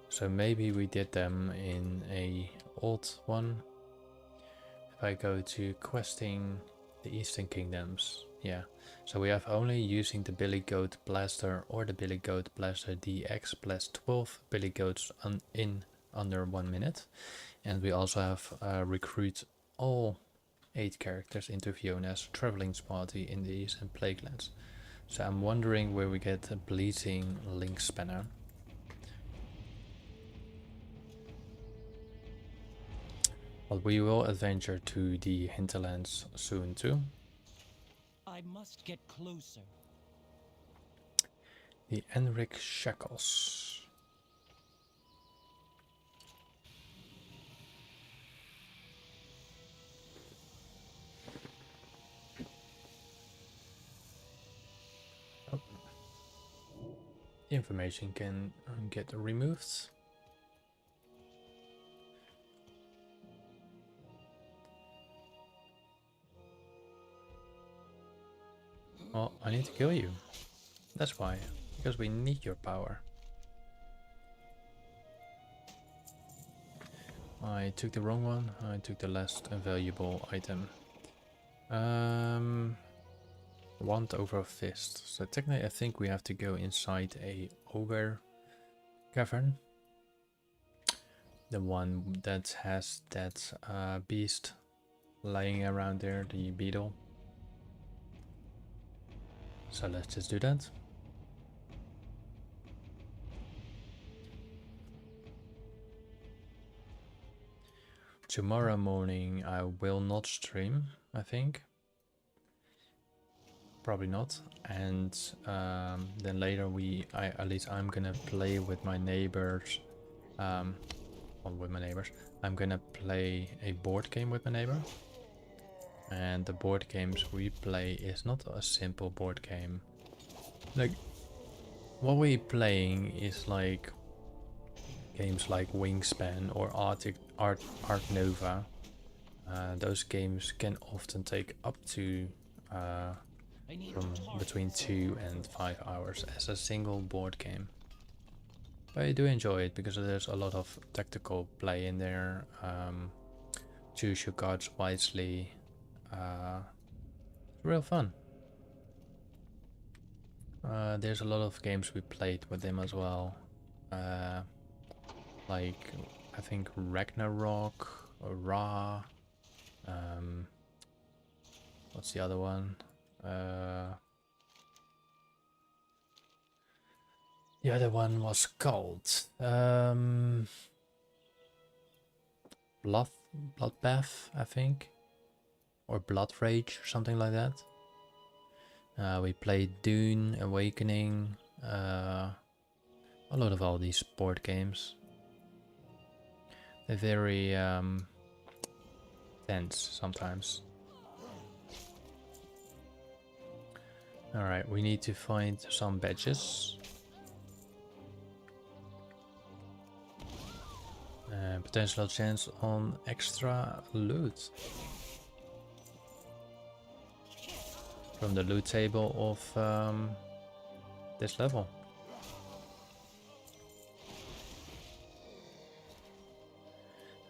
So maybe we did them in a old one. If I go to questing the Eastern Kingdoms, yeah. So we have only using the Billy Goat Blaster or the Billy Goat Blaster DX plus 12 Billy Goats in under 1 minute, and we also have recruit all 8 characters into Fiona's traveling party in the Eastern Plaguelands. So I'm wondering where we get a bleeding link spanner. But we will adventure to the hinterlands soon too. I must get closer. The Enric Shackles. Information can get removed. Well, I need to kill you. That's why. Because we need your power. I took the wrong one. I took the last valuable item. Wand over a fist. So technically I think we have to go inside a ogre cavern. The one that has that beast lying around there, the beetle. So let's just do that. Tomorrow morning I will not stream, I think. Probably not. And then later at least I'm gonna play with my neighbors. Well, with my neighbors. I'm gonna play a board game with my neighbor. And the board games we play is not a simple board game. Like, what we're playing is like games like Wingspan or Art Nova. Those games can often take up to from between 2 and 5 hours as a single board game. But I do enjoy it because there's a lot of tactical play in there. Choose your cards wisely. It's real fun. There's a lot of games we played with him as well. Like, I think Ragnarok or Ra. What's the other one? The other one was called Bloodbath, I think, or Blood Rage, or something like that. We played Dune, Awakening, a lot of all these board games. They're very tense sometimes. Alright, we need to find some badges. Potential chance on extra loot. From the loot table of this level.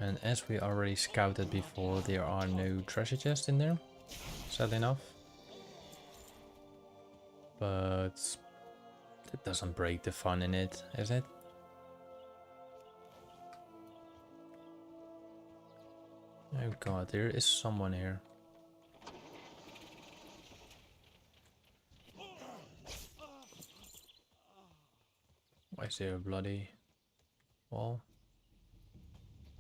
And as we already scouted before, there are no treasure chests in there, sadly enough. But it doesn't break the fun in it, is it? Oh god, there is someone here. Why is there a bloody wall?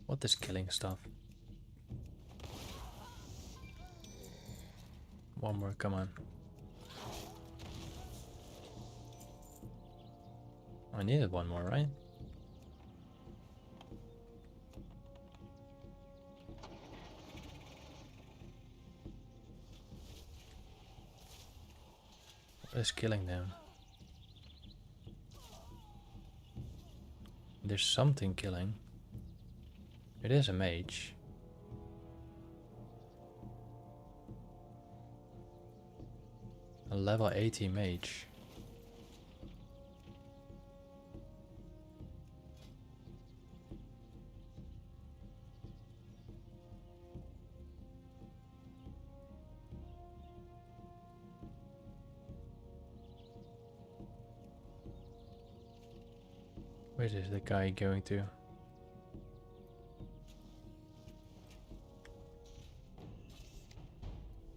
What is killing stuff? One more, come on. I needed one more, right? What is killing them? There's something killing. It is a mage. A level 80 mage. Where is the guy going to?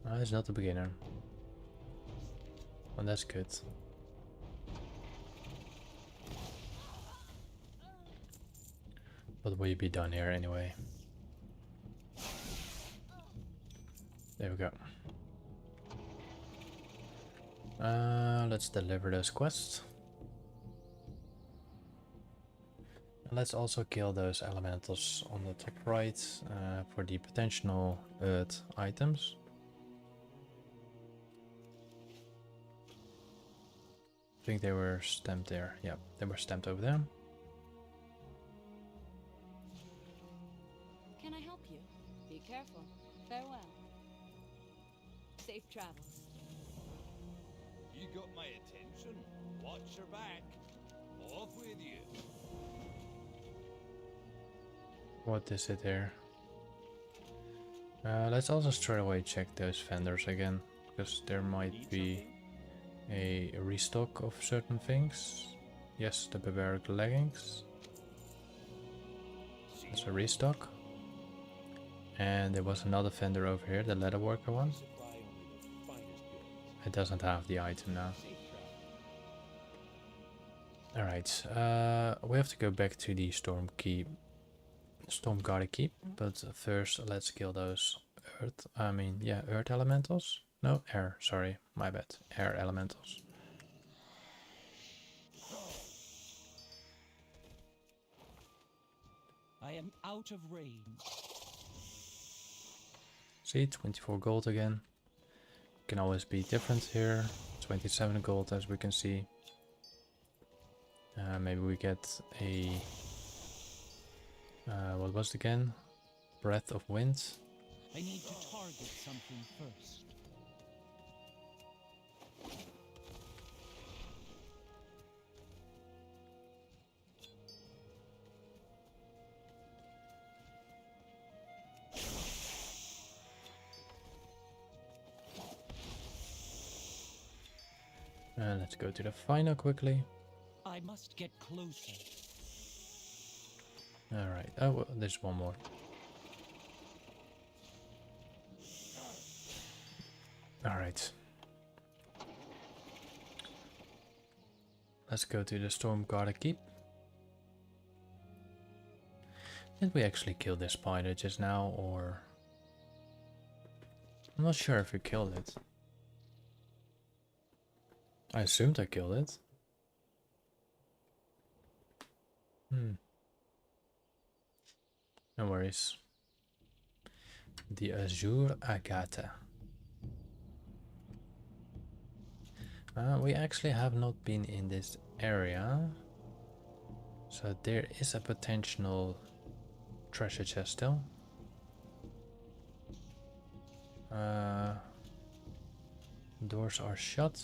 Oh, he's not a beginner. Well, that's good. What will be done here anyway? There we go. Let's deliver those quests. Let's also kill those elementals on the top right for the potential earth items. I think they were stamped there. Yep, they were stamped over there. Can I help you? Be careful. Farewell. Safe travels. You got my attention. Watch your back. Off with you. What is it here? Let's also straight away check those vendors again, because there might be a restock of certain things. Yes, the barbaric leggings. That's a restock. And there was another vendor over here, the leatherworker one. It doesn't have the item now. Alright, we have to go back to the Stormguard Keep, but first let's kill those earth elementals. No, air, sorry, my bad. Air elementals. I am out of range. See, 24 gold again. Can always be different here. 27 gold as we can see. Maybe we get a... what was it again? Breath of Wind. I need to target something first. Let's go to the final quickly. I must get closer. Alright, oh, well, there's one more. Alright. Let's go to the Stormguard Keep. Did we actually kill this spider just now, or... I'm not sure if we killed it. I assumed I killed it. No worries. The Azure Agata. We actually have not been in this area. So there is a potential treasure chest still. Doors are shut.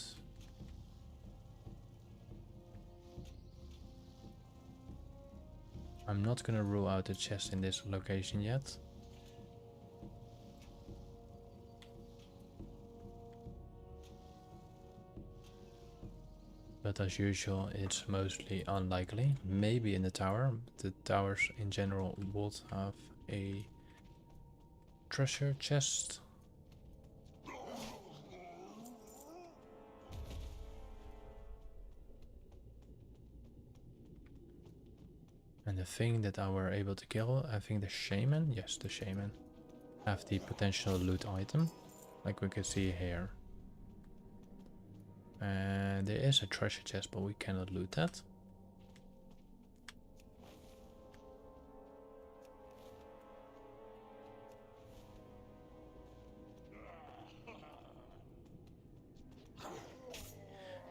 I'm not gonna rule out a chest in this location yet. But as usual, it's mostly unlikely. Maybe in the tower. The towers in general would have a treasure chest. And the thing that I were able to kill, I think the shaman, yes, the shaman, have the potential loot item, like we can see here. And there is a treasure chest, but we cannot loot that.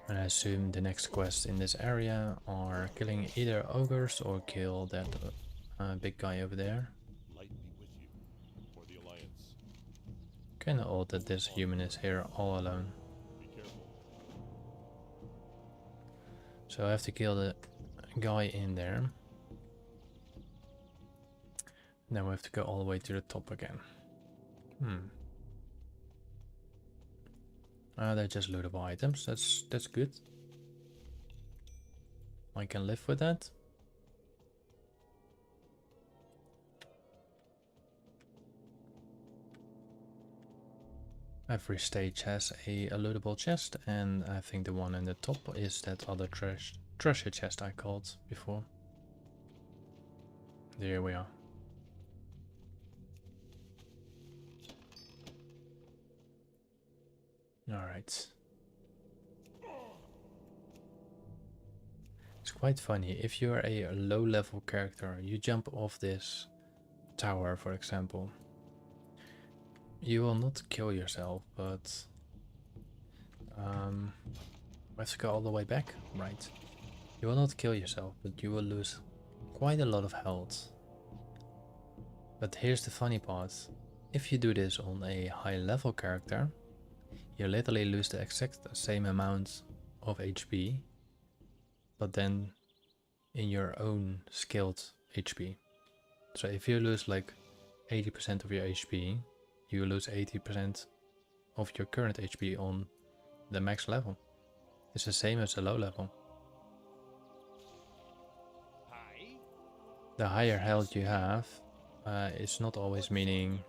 And I assume the next quests in this area are killing either ogres or kill that big guy over there. Light be with you, for the Alliance. Kinda odd that this human is here all alone. Be careful. So I have to kill the guy in there. Then we have to go all the way to the top again. They're just lootable items. That's good. I can live with that. Every stage has a lootable chest, and I think the one in the top is that other treasure chest I called before. There we are. Alright. It's quite funny. If you're a low level character, you jump off this tower, for example. You will not kill yourself, but let's go all the way back. Right. You will not kill yourself, but you will lose quite a lot of health. But here's the funny part. If you do this on a high level character, you literally lose the exact same amount of HP, but then in your own skilled HP. So if you lose like 80% of your HP, you lose 80% of your current HP on the max level. It's the same as the low level. The higher health you have, it's not always meaning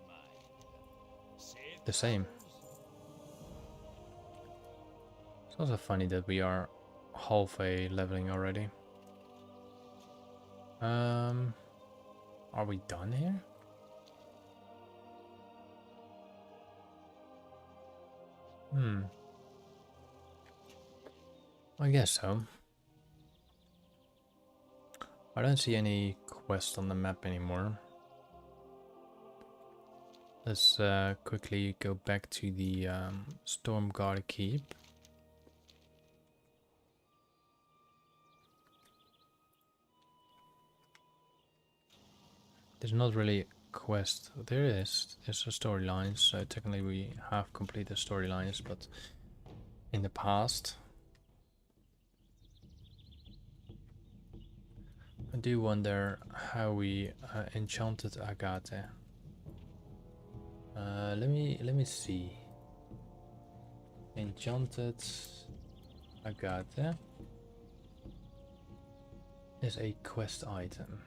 the same. It's also funny that we are halfway leveling already. Are we done here? I guess so. I don't see any quest on the map anymore. Let's quickly go back to the Stormguard Keep. There's not really a quest. There's a storyline, so technically we have completed storylines, but in the past I do wonder how we enchanted Agathe. Let me see. Enchanted Agathe is a quest item.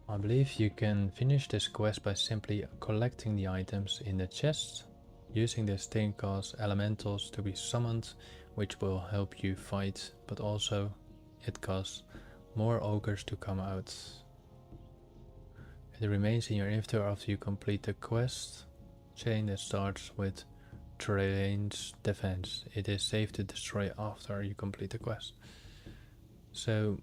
I believe you can finish this quest by simply collecting the items in the chest, using the Staincast elementals to be summoned, which will help you fight, but also it costs more ogres to come out. It remains in your inventory after you complete the quest chain that starts with Draen's defense. It is safe to destroy after you complete the quest. So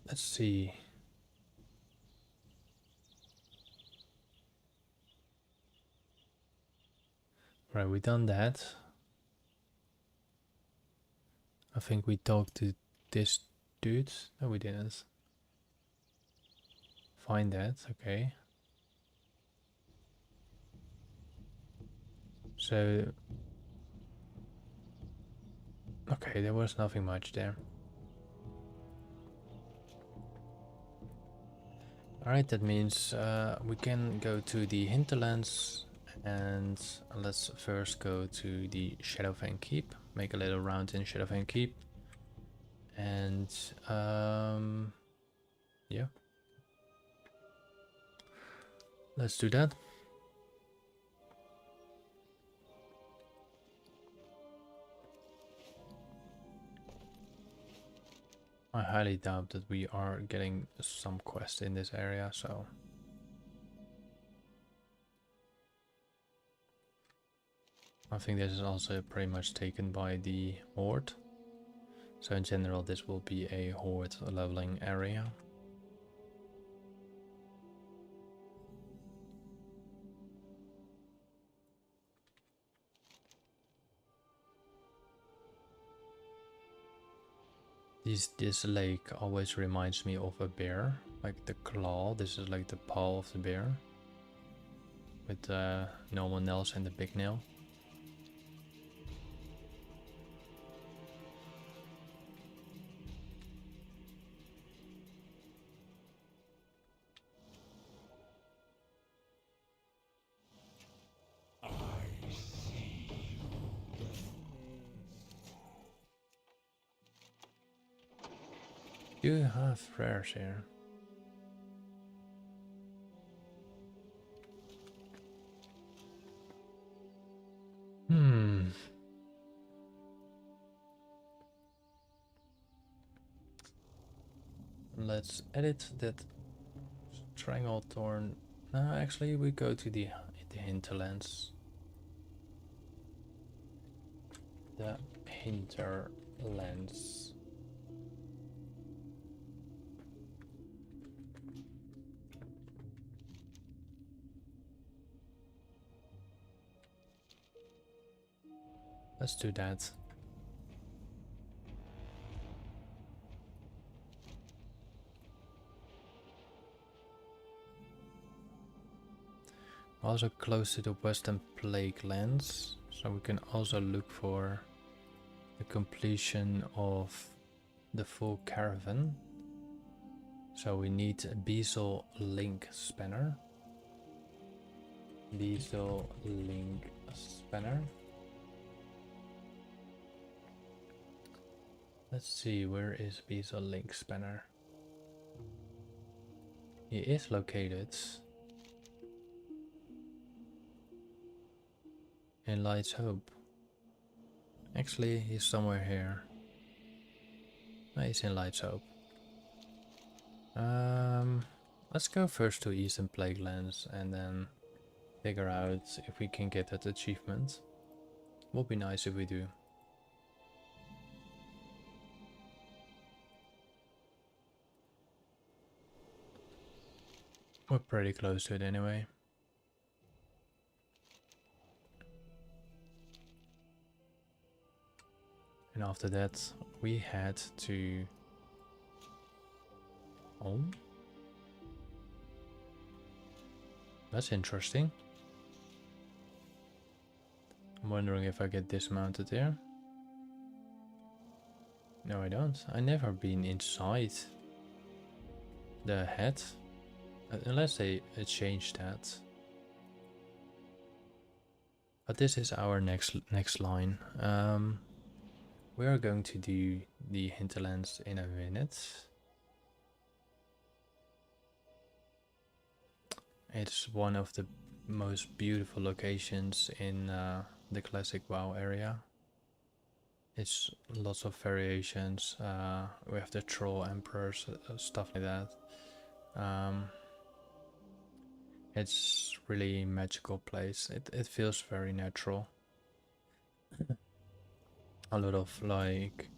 let's see. Right, we done that. I think we talked to this dude. No, we didn't. Find that, okay. So, okay, there was nothing much there. Alright, that means we can go to the hinterlands, and let's first go to the Shadowfang Keep, make a little round in Shadowfang Keep, and yeah, let's do that. I highly doubt that we are getting some quest in this area, so I think this is also pretty much taken by the Horde. So in general this will be a Horde leveling area. This lake always reminds me of a bear, like the claw. This is like the paw of the bear, with the normal nails and the big nail. You have rares here. Let's edit that Stranglethorn. No, actually we go to the hinterlands. The hinterlands. Let's do that. Also close to the Western Plague lands, So we can also look for the completion of the full caravan. So we need a Bezel link spanner. Bezel link spanner. Let's see, where is Bezel link spanner? He is located in Light's Hope. Actually, he's somewhere here. No, he's in Light's Hope. Let's go first to Eastern Plaguelands and then figure out if we can get that achievement. Would be nice if we do. We're pretty close to it anyway. And after that, we head to home. That's interesting. I'm wondering if I get dismounted here. No, I don't. I never been inside the head. Unless they changed that. But this is our next line. We are going to do the hinterlands in a minute. It's one of the most beautiful locations in the classic WoW area. It's lots of variations. We have the troll emperors, stuff like that. It's really magical place. It feels very natural. A lot of like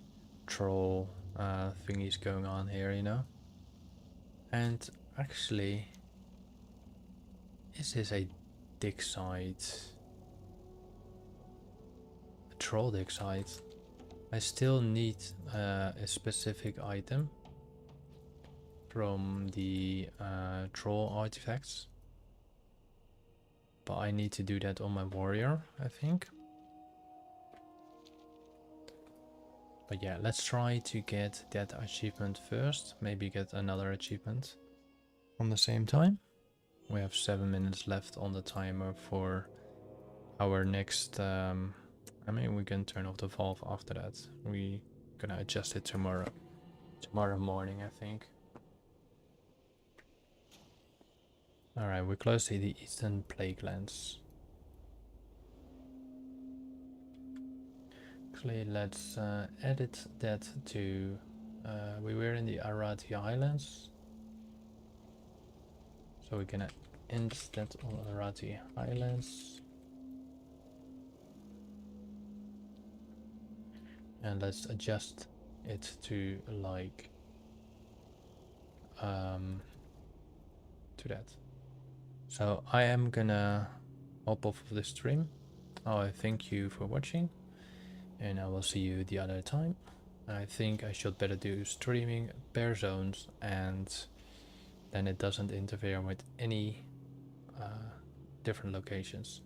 troll thingies going on here, you know. And actually, is this a dig site? A troll dig site? I still need a specific item from the troll artifacts. But I need to do that on my warrior, I think. But yeah, let's try to get that achievement first. Maybe get another achievement on the same time. We have 7 minutes left on the timer for our next... I mean, we can turn off the valve after that. We're gonna adjust it tomorrow. Tomorrow morning, I think. Alright, we're close to the Eastern Plaguelands. Actually, let's edit that to... we were in the Arathi Highlands. So we're gonna end that on Arathi Highlands. And let's adjust it to like... to that. So I am gonna hop off of the stream. I thank you for watching, and I will see you the other time. I think I should better do streaming bare zones, and then it doesn't interfere with any different locations.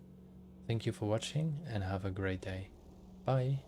Thank you for watching and have a great day. Bye.